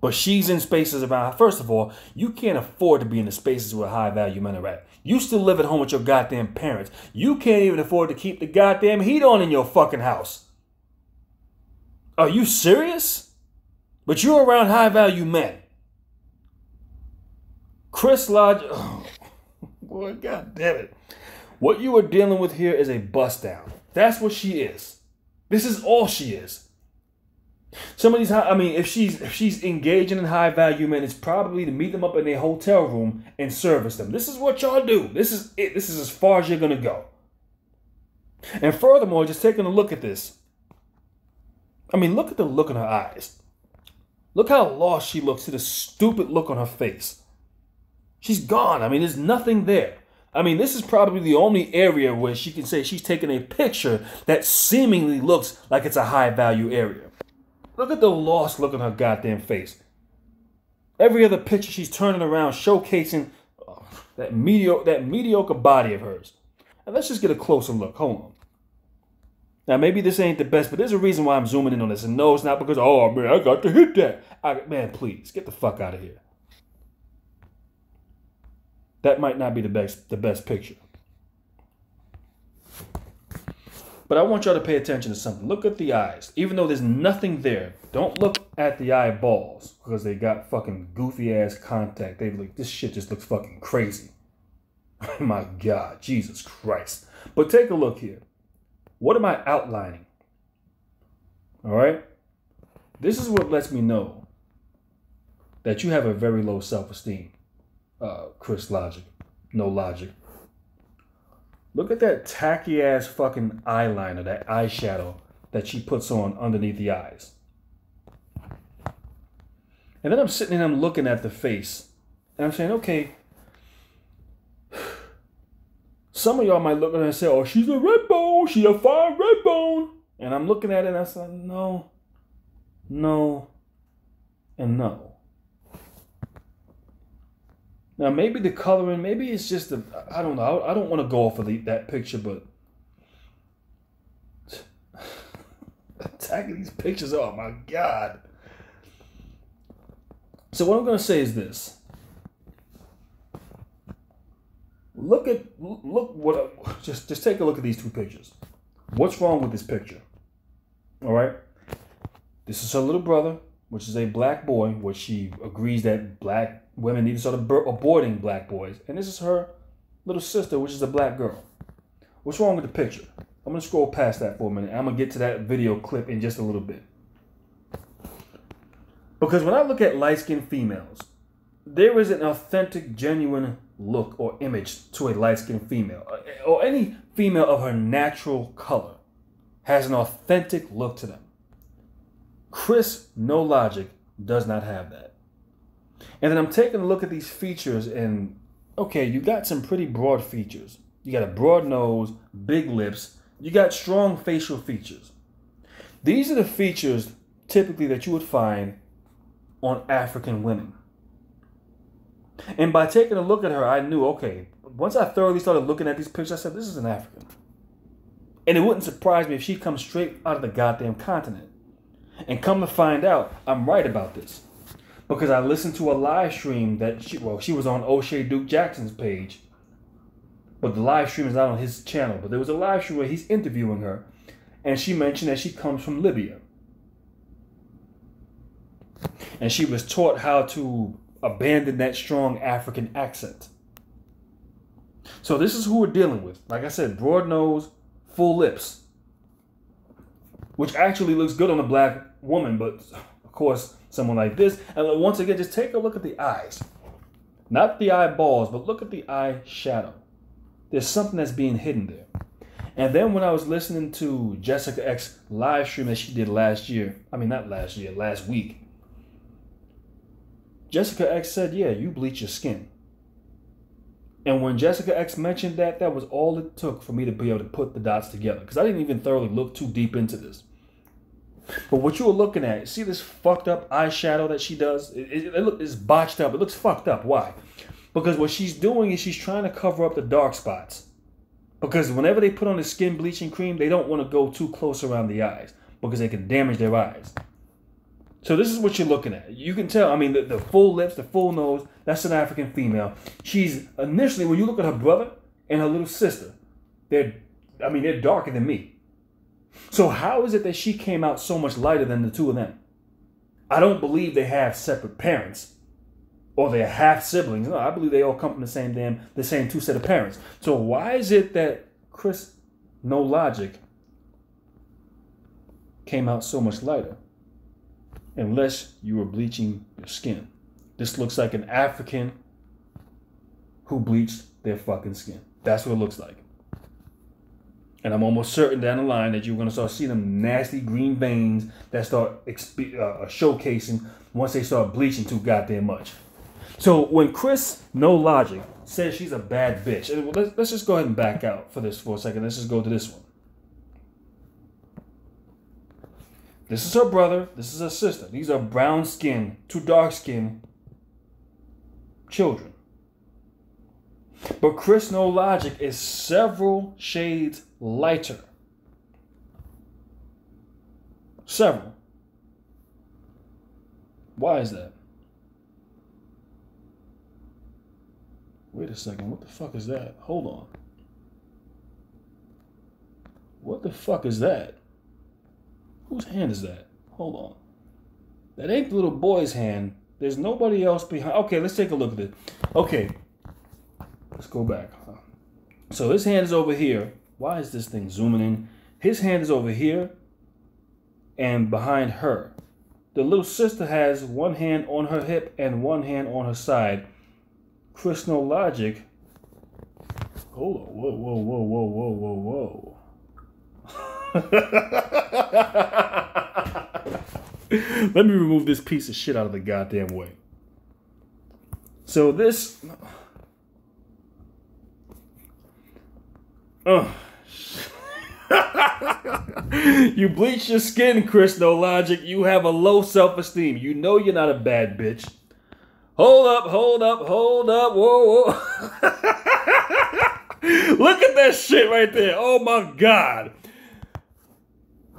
But she's in spaces around. First of all, you can't afford to be in the spaces where high-value men are at. You still live at home with your goddamn parents. You can't even afford to keep the goddamn heat on in your fucking house. Are you serious? But you're around high-value men. Chris Lodge. Oh, boy, god damn it. What you are dealing with here is a bust down. That's what she is. This is all she is. Some of these, I mean, if she's engaging in high value men, it's probably to meet them up in their hotel room and service them. This is what y'all do. This is it. This is as far as you're gonna go. And furthermore, just taking a look at this. I mean, look at the look in her eyes. Look how lost she looks to the stupid look on her face. She's gone. I mean, there's nothing there. I mean, this is probably the only area where she can say she's taking a picture that seemingly looks like it's a high-value area. Look at the lost look on her goddamn face. Every other picture she's turning around showcasing that mediocre body of hers. And let's just get a closer look. Hold on. Now, maybe this ain't the best, but there's a reason why I'm zooming in on this. And no, it's not because, oh, man, I got to hit that. Man, please, get the fuck out of here. That might not be the best picture. But I want y'all to pay attention to something. Look at the eyes. Even though there's nothing there, don't look at the eyeballs because they got fucking goofy ass contact. They look, this shit just looks fucking crazy. My God, Jesus Christ. But take a look here. What am I outlining? All right? This is what lets me know that you have a very low self-esteem, Chris Logic, NoLogic. Look at that tacky ass fucking eyeliner, that eyeshadow that she puts on underneath the eyes. And then I'm sitting and I'm looking at the face and I'm saying, okay, some of y'all might look at her and say, oh, she's a red bone, she's a fine red bone. And I'm looking at it and I said, no, no, and no. Now, maybe the coloring, maybe it's just, I don't know. I don't want to go off of that picture, but attacking these pictures, oh my God. So what I'm going to say is this. Just take a look at these two pictures. What's wrong with this picture? All right. This is her little brother, which is a black boy, which she agrees that black women need to start aborting black boys. And this is her little sister, which is a black girl. What's wrong with the picture? I'm going to scroll past that for a minute. I'm going to get to that video clip in just a little bit. Because when I look at light-skinned females, there is an authentic, genuine look or image to a light-skinned female. Or any female of her natural color has an authentic look to them. Chris NoLogic does not have that. And then I'm taking a look at these features and, okay, you got some pretty broad features. You got a broad nose, big lips. You got strong facial features. These are the features typically that you would find on African women. And by taking a look at her, I knew, okay, once I thoroughly started looking at these pictures, I said, this is an African. And it wouldn't surprise me if she comes straight out of the goddamn continent. And come to find out, I'm right about this. Because I listened to a live stream that she was on O'Shea Duke Jackson's page. But the live stream is not on his channel. But there was a live stream where he's interviewing her. And she mentioned that she comes from Libya. And she was taught how to abandon that strong African accent. So this is who we're dealing with. Like I said, broad nose, full lips. Which actually looks good on a black woman, but of course, someone like this. And once again, just take a look at the eyes. Not the eyeballs, but look at the eye shadow. There's something that's being hidden there. And then when I was listening to Jessica X live stream that she did last week, Jessica X said, yeah, you bleach your skin. And when Jessica X mentioned that, that was all it took for me to be able to put the dots together. Because I didn't even thoroughly look too deep into this. But what you were looking at, see this fucked up eyeshadow that she does? It's botched up. It looks fucked up. Why? Because what she's doing is she's trying to cover up the dark spots. Because whenever they put on the skin bleaching cream, they don't want to go too close around the eyes. Because they can damage their eyes. So this is what you're looking at. You can tell, I mean, the full lips, the full nose, that's an African female. She's initially, when you look at her brother and her little sister, they're darker than me. So how is it that she came out so much lighter than the two of them? I don't believe they have separate parents or they're half siblings. No, I believe they all come from the same two set of parents. So why is it that Chris NoLogic came out so much lighter? Unless you were bleaching your skin. This looks like an African who bleached their fucking skin. That's what it looks like. And I'm almost certain down the line that you're going to start seeing them nasty green veins that start showcasing once they start bleaching too goddamn much. So when Chris NoLogic says she's a bad bitch, and let's just go ahead and back out for this for a second. Let's just go to this one. This is her brother. This is her sister. These are brown skin to dark skin children. But Chris NoLogic is several shades lighter. Several. Why is that? Wait a second. What the fuck is that? Hold on. What the fuck is that? Whose hand is that? Hold on. That ain't the little boy's hand. There's nobody else behind. Okay, let's take a look at it. Okay. Let's go back. So his hand is over here. Why is this thing zooming in? His hand is over here and behind her. The little sister has one hand on her hip and one hand on her side. Chris NoLogic. Hold on. Whoa, whoa, whoa, whoa, whoa, whoa, whoa. Let me remove this piece of shit out of the goddamn way. So this... You bleach your skin, Chris NoLogic. You have a low self-esteem. You know you're not a bad bitch. Hold up, hold up, hold up. Whoa, whoa. Look at that shit right there. Oh my God.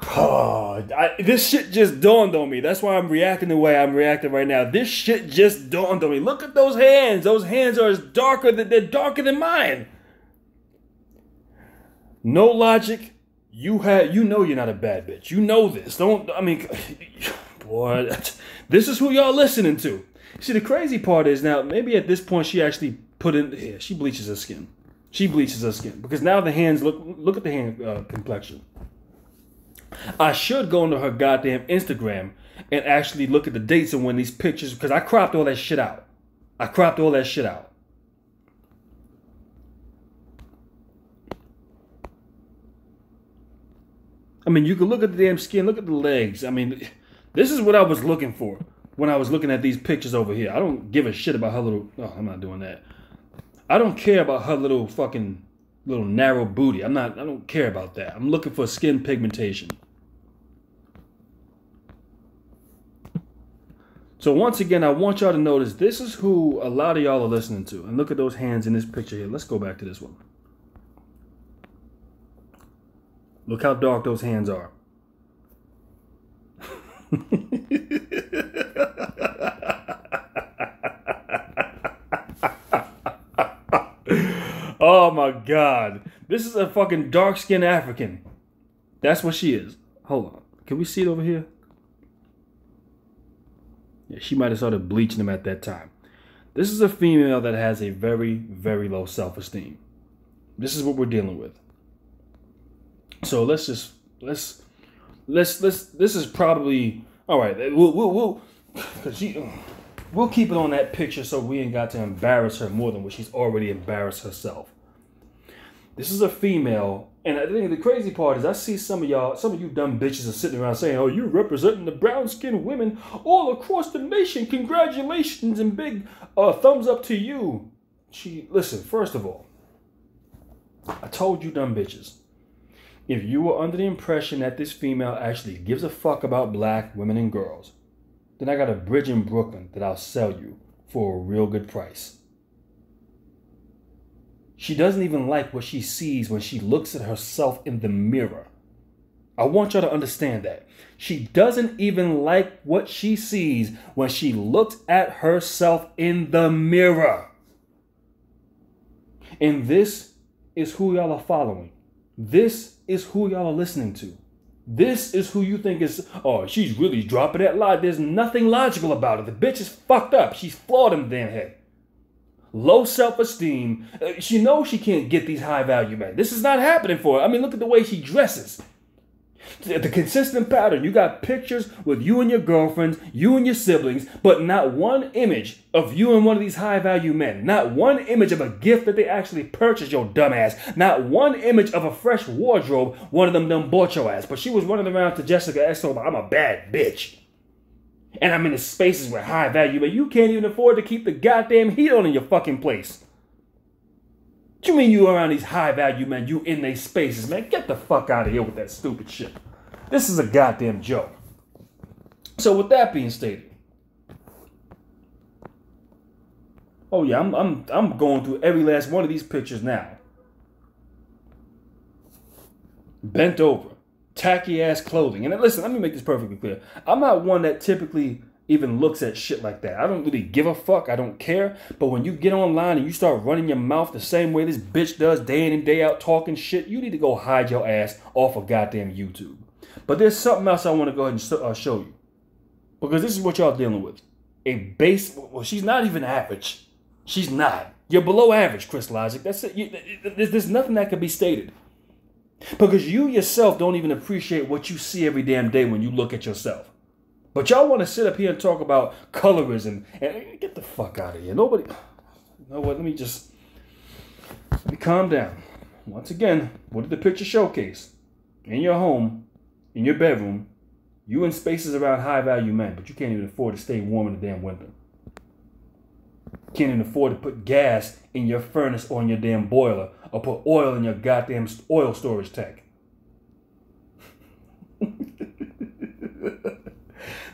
Oh, this shit just dawned on me. That's why I'm reacting the way I'm reacting right now. This shit just dawned on me. Look at those hands. Those hands are as darker than they're darker than mine. NoLogic, you know you're not a bad bitch. You know this. Boy, this is who y'all listening to. See, the crazy part is now, maybe at this point she actually put in, here, she bleaches her skin. She bleaches her skin. Because now the hands, look at the hand complexion. I should go into her goddamn Instagram and actually look at the dates of when these pictures, because I cropped all that shit out. I cropped all that shit out. I mean, you can look at the damn skin, look at the legs. I mean, this is what I was looking for when I was looking at these pictures over here. I don't give a shit about her little, oh, I'm not doing that. I don't care about her little fucking little narrow booty. I don't care about that. I'm looking for skin pigmentation. So once again, I want y'all to notice this is who a lot of y'all are listening to. And look at those hands in this picture here. Let's go back to this one. Look how dark those hands are. Oh my God. This is a fucking dark-skinned African. That's what she is. Hold on. Can we see it over here? Yeah, she might have started bleaching them at that time. This is a female that has a very, very low self-esteem. This is what we're dealing with. So this is probably, all right, we'll keep it on that picture so we ain't got to embarrass her more than what she's already embarrassed herself. This is a female, and I think the crazy part is I see some of you dumb bitches are sitting around saying, oh, you're representing the brown-skinned women all across the nation. Congratulations and big thumbs up to you. Listen, first of all, I told you dumb bitches. If you were under the impression that this female actually gives a fuck about black women and girls, then I got a bridge in Brooklyn that I'll sell you for a real good price. She doesn't even like what she sees when she looks at herself in the mirror. I want y'all to understand that. She doesn't even like what she sees when she looks at herself in the mirror. And this is who y'all are following. This is who y'all are listening to. This is who you think is, oh, she's really dropping that lie. There's nothing logical about it. The bitch is fucked up. She's flawed in the damn head. Low self-esteem. She knows she can't get these high-value men. This is not happening for her. I mean, look at the way she dresses. The consistent pattern. You got pictures with you and your girlfriends, you and your siblings, but not one image of you and one of these high-value men. Not one image of a gift that they actually purchased, your dumbass. Not one image of a fresh wardrobe one of them done bought your ass. But she was running around to Jessica X talking about, I'm a bad bitch. And I'm in the spaces where high-value men. You can't even afford to keep the goddamn heat on in your fucking place. What you mean you around these high-value men, you in these spaces, man? Get the fuck out of here with that stupid shit. This is a goddamn joke. So with that being stated, oh yeah, I'm going through every last one of these pictures now. Bent over, tacky ass clothing. And listen, let me make this perfectly clear. I'm not one that typically even looks at shit like that. I don't really give a fuck. I don't care. But when you get online and you start running your mouth the same way this bitch does day in and day out talking shit, you need to go hide your ass off of goddamn YouTube. But there's something else I want to go ahead and show you. Because this is what y'all dealing with. Well, she's not even average. She's not. You're below average, Chris Logic. That's it. There's nothing that could be stated. Because you yourself don't even appreciate what you see every damn day when you look at yourself. But y'all want to sit up here and talk about colorism and get the fuck out of here. Nobody. You know what? Let me calm down. Once again, what did the picture showcase? In your home, in your bedroom, you in spaces around high-value men, but you can't even afford to stay warm in the damn winter. Can't even afford to put gas in your furnace or in your damn boiler or put oil in your goddamn oil storage tank.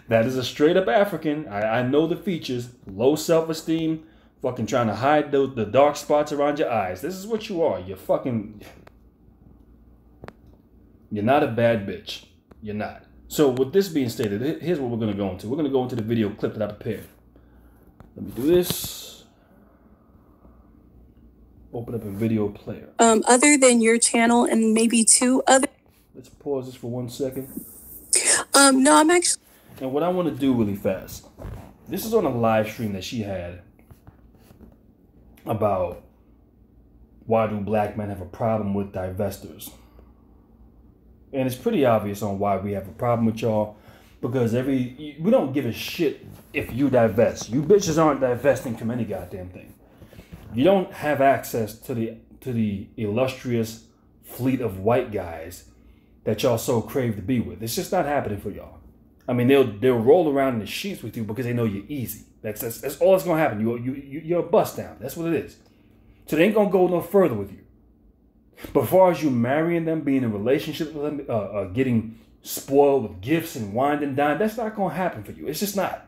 That is a straight-up African. I know the features. Low self-esteem. Fucking trying to hide the dark spots around your eyes. This is what you are. You're not a bad bitch. You're not. So with this being stated, here's what we're going to go into. We're going to go into the video clip that I prepared. Let me do this. Open up a video player. Other than your channel and maybe two other... Let's pause this for 1 second. No, I'm actually... And what I want to do really fast. This is on a live stream that she had about why do black men have a problem with divestors. And it's pretty obvious on why we have a problem with y'all. Because we don't give a shit if you divest. You bitches aren't divesting from any goddamn thing. You don't have access to the illustrious fleet of white guys that y'all so crave to be with. It's just not happening for y'all. I mean, they'll roll around in the sheets with you because they know you're easy. That's all that's gonna happen. You're a bust down. That's what it is. So they ain't gonna go no further with you. But as far as you marrying them, being in a relationship with them, getting spoiled with gifts and wine and dine, that's not gonna happen for you. It's just not.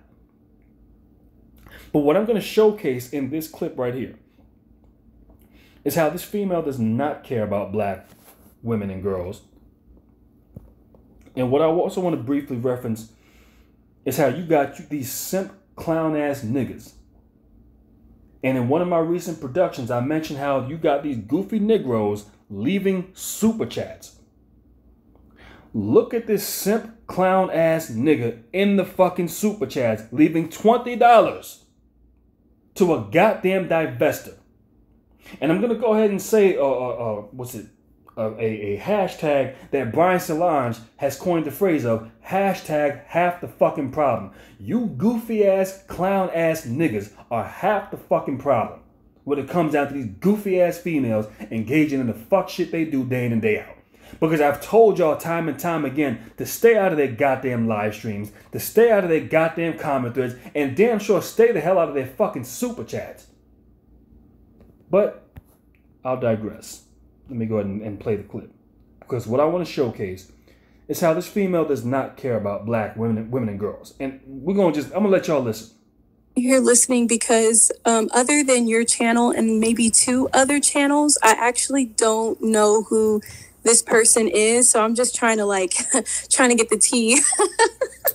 But what I'm gonna showcase in this clip right here is how this female does not care about black women and girls. And what I also want to briefly reference is how you got these simp clown ass niggas. And in one of my recent productions, I mentioned how you got these goofy Negroes leaving super chats. Look at this simp clown ass nigga in the fucking super chats leaving $20 to a goddamn divestor. And I'm going to go ahead and say, a hashtag that Brian Solange has coined the phrase of hashtag half the fucking problem. You goofy ass, clown ass niggas are half the fucking problem when it comes down to these goofy ass females engaging in the fuck shit they do day in and day out. Because I've told y'all time and time again to stay out of their goddamn live streams, to stay out of their goddamn comment threads, and damn sure stay the hell out of their fucking super chats. But I'll digress. Let me go ahead and play the clip. Because what I want to showcase is how this female does not care about black women and girls. And I'm going to let y'all listen. You're listening because other than your channel and maybe two other channels, I actually don't know who this person is. So I'm just trying to trying to get the tea.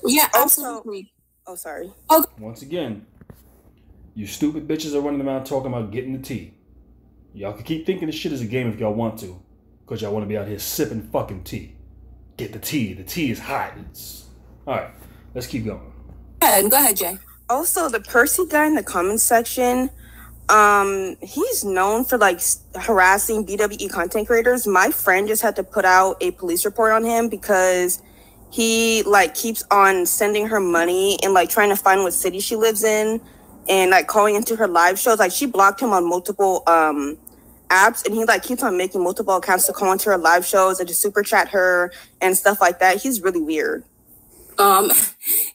Yeah, absolutely. Oh, sorry. Okay. Once again, you stupid bitches are running around talking about getting the tea. Y'all can keep thinking this shit is a game if y'all want to. Because y'all want to be out here sipping fucking tea. Get the tea. The tea is hot. Alright, let's keep going. Go ahead, Jay. Also, the Percy guy in the comments section, he's known for harassing BWE content creators. My friend just had to put out a police report on him because he keeps on sending her money and trying to find what city she lives in and calling into her live shows. She blocked him on multiple apps, and he keeps on making multiple accounts to call into her live shows and to super chat her and stuff like that. He's really weird.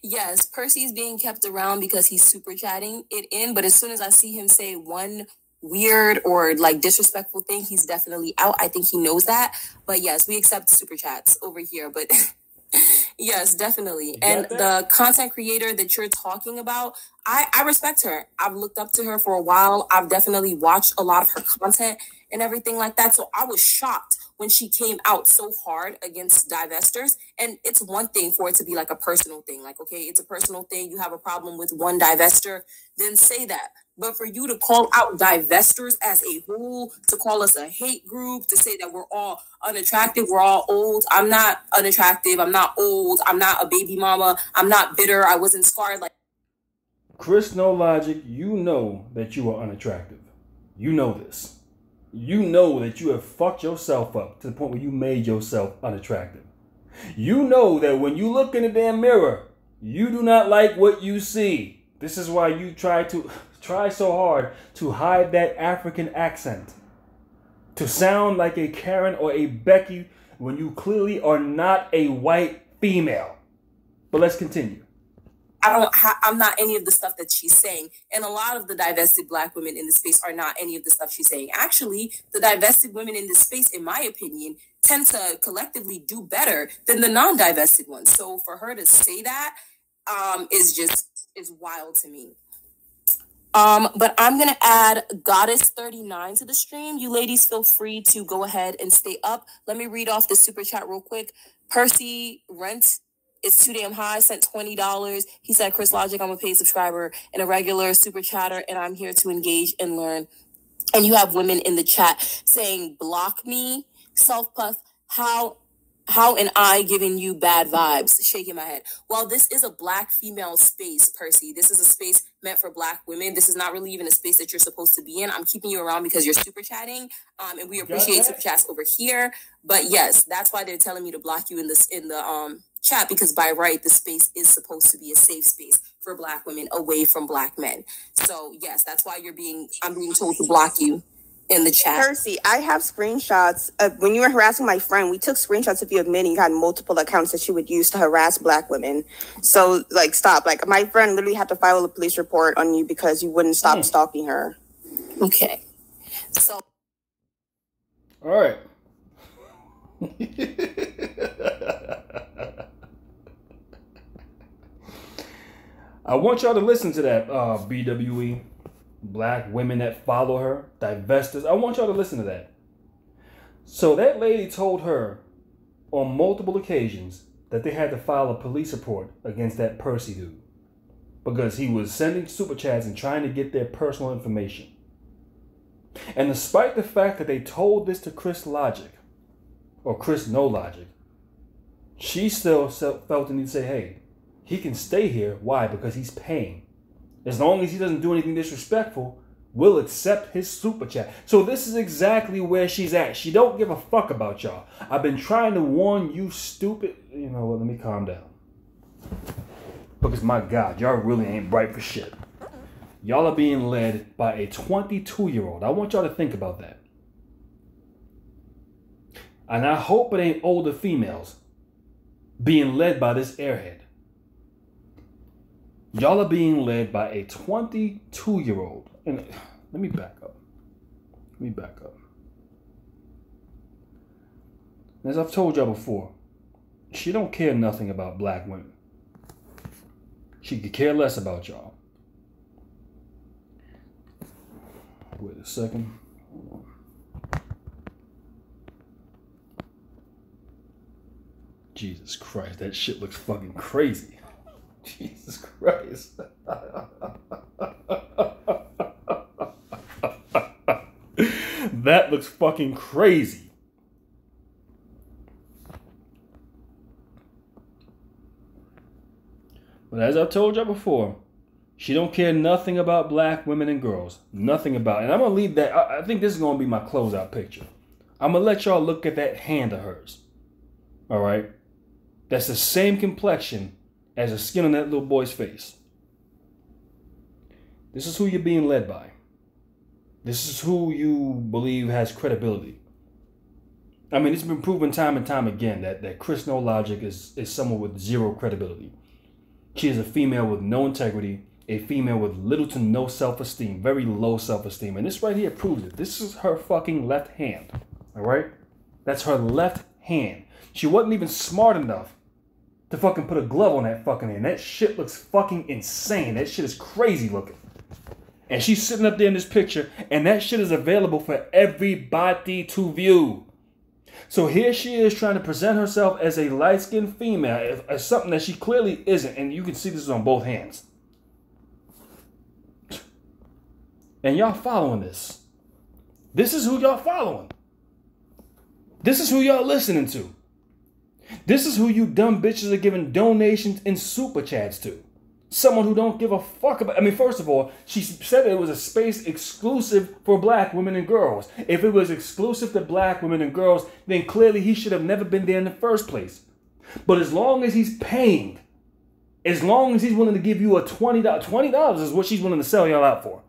Yes, Percy's being kept around because he's super chatting it in, but as soon as I see him say one weird or disrespectful thing, he's definitely out. I think he knows that. But yes, we accept super chats over here, but yes, definitely. And the content creator that you're talking about, I respect her. I've looked up to her for a while. I've definitely watched a lot of her content and everything like that. So I was shocked when she came out so hard against divestors. And it's one thing for it to be a personal thing. Okay, it's a personal thing. You have a problem with one divestor, then say that. But for you to call out divestors as a whole, to call us a hate group, to say that we're all unattractive, we're all old. I'm not unattractive. I'm not old. I'm not a baby mama. I'm not bitter. I wasn't scarred. Chris NoLogic, you know that you are unattractive. You know this. You know that you have fucked yourself up to the point where you made yourself unattractive. You know that when you look in the damn mirror, you do not like what you see. This is why you try so hard to hide that African accent. To sound like a Karen or a Becky when you clearly are not a white female. But let's continue. I'm not any of the stuff that she's saying. And a lot of the divested Black women in this space are not any of the stuff she's saying. Actually, the divested women in this space, in my opinion, tend to collectively do better than the non-divested ones. So for her to say that is wild to me. But I'm going to add Goddess39 to the stream. You ladies feel free to go ahead and stay up. Let me read off the super chat real quick. Percy Rent is too damn high, sent $20. He said, Chris Logic, I'm a paid subscriber and a regular super chatter, and I'm here to engage and learn. And you have women in the chat saying, block me, self-puff, how am I giving you bad vibes? Shaking my head. Well, this is a Black female space, Percy. This is a space meant for Black women. This is not really even a space that you're supposed to be in. I'm keeping you around because you're super chatting, and we appreciate super chats over here. But yes, that's why they're telling me to block you in the chat, because by right, the space is supposed to be a safe space for Black women away from Black men. So yes, that's why I'm being told to block you in the chat. Percy, I have screenshots of when you were harassing my friend. We took screenshots of you admitting you had multiple accounts that you would use to harass Black women. So like, stop. Like, my friend literally had to file a police report on you because you wouldn't stop stalking her. Okay. So. All right. I want y'all to listen to that BWE, Black women that follow her, divestors. I want y'all to listen to that. So that lady told her on multiple occasions that they had to file a police report against that Percy dude because he was sending super chats and trying to get their personal information. And despite the fact that they told this to Chris Logic, or Chris NoLogic, she still felt the need to say, hey, he can stay here. Why? Because he's paying. As long as he doesn't do anything disrespectful, we'll accept his super chat. So this is exactly where she's at. She don't give a fuck about y'all. I've been trying to warn you stupid. You know what? Let me calm down. Because my God, y'all really ain't bright for shit. Y'all are being led by a 22-year-old. I want y'all to think about that. And I hope it ain't older females being led by this airhead. Y'all are being led by a 22-year-old. And let me back up. As I've told y'all before, she don't care nothing about Black women. She could care less about y'all. Wait a second. Hold on. Jesus Christ, that shit looks fucking crazy. Jesus Christ. That looks fucking crazy. But as I've told y'all before, she don't care nothing about Black women and girls. Nothing about it. And I'm going to leave that. I think this is going to be my closeout picture. I'm going to let y'all look at that hand of hers. All right? That's the same complexion as the skin on that little boy's face. This is who you're being led by. This is who you believe has credibility. I mean, it's been proven time and time again that Chris NoLogic is someone with zero credibility. She is a female with no integrity, a female with little to no self-esteem, very low self-esteem. And this right here proves it. This is her fucking left hand. All right? That's her left hand. She wasn't even smart enough to fucking put a glove on that fucking hand. That shit looks fucking insane. That shit is crazy looking. And she's sitting up there in this picture, and that shit is available for everybody to view. So here she is trying to present herself as a light-skinned female, as something that she clearly isn't. And you can see this is on both hands. And y'all following this. This is who y'all following. This is who y'all listening to. This is who you dumb bitches are giving donations and super chats to. Someone who don't give a fuck about. I mean, first of all, she said it was a space exclusive for black women and girls. If it was exclusive to black women and girls, then clearly he should have never been there in the first place. But as long as he's paying, as long as he's willing to give you a $20 is what she's willing to sell y'all out for.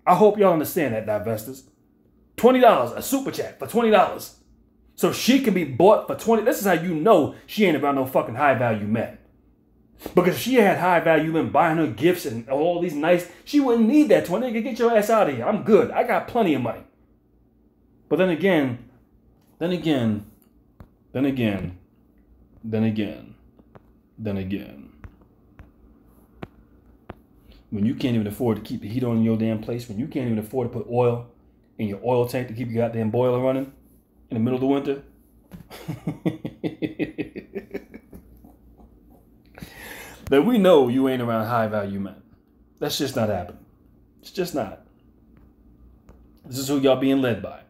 I hope y'all understand that, divestors. $20, a super chat for $20. So she can be bought for $20. This is how you know she ain't about no fucking high value men. Because if she had high value men buying her gifts and all these nice, she wouldn't need that $20. Get your ass out of here. I'm good. I got plenty of money. But then again, when you can't even afford to keep the heat on in your damn place, when you can't even afford to put oil in your oil tank to keep your goddamn boiler running in the middle of the winter, then we know you ain't around high value men. That's just not happening. It's just not. This is who y'all being led by.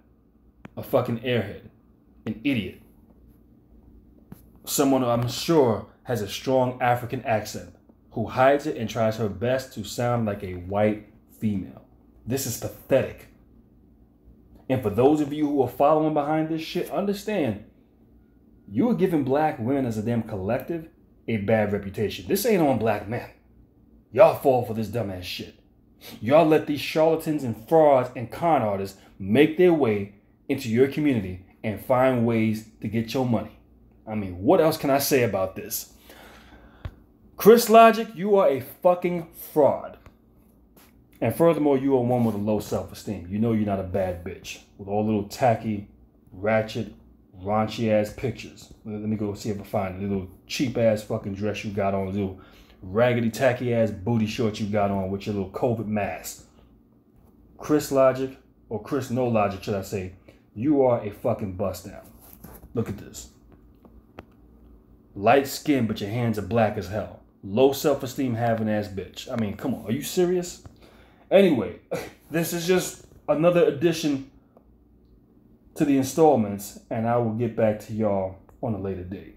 A fucking airhead. An idiot. Someone who I'm sure has a strong African accent, who hides it and tries her best to sound like a white female. This is pathetic. And for those of you who are following behind this shit, understand, you are giving black women as a damn collective a bad reputation. This ain't on black men. Y'all fall for this dumbass shit. Y'all let these charlatans and frauds and con artists make their way into your community and find ways to get your money. I mean, what else can I say about this? Chris Logic, you are a fucking fraud. And furthermore, you are one with a low self-esteem. You know you're not a bad bitch. With all little tacky, ratchet, raunchy ass pictures. Let me go see if I find it. Little cheap ass fucking dress you got on. Little raggedy, tacky ass booty shorts you got on with your little COVID mask. Chris Logic, or Chris NoLogic, should I say, you are a fucking bust down. Look at this. Light skin, but your hands are black as hell. Low self-esteem having ass bitch. I mean, come on, are you serious? Anyway, this is just another addition to the installments, and I will get back to y'all on a later date.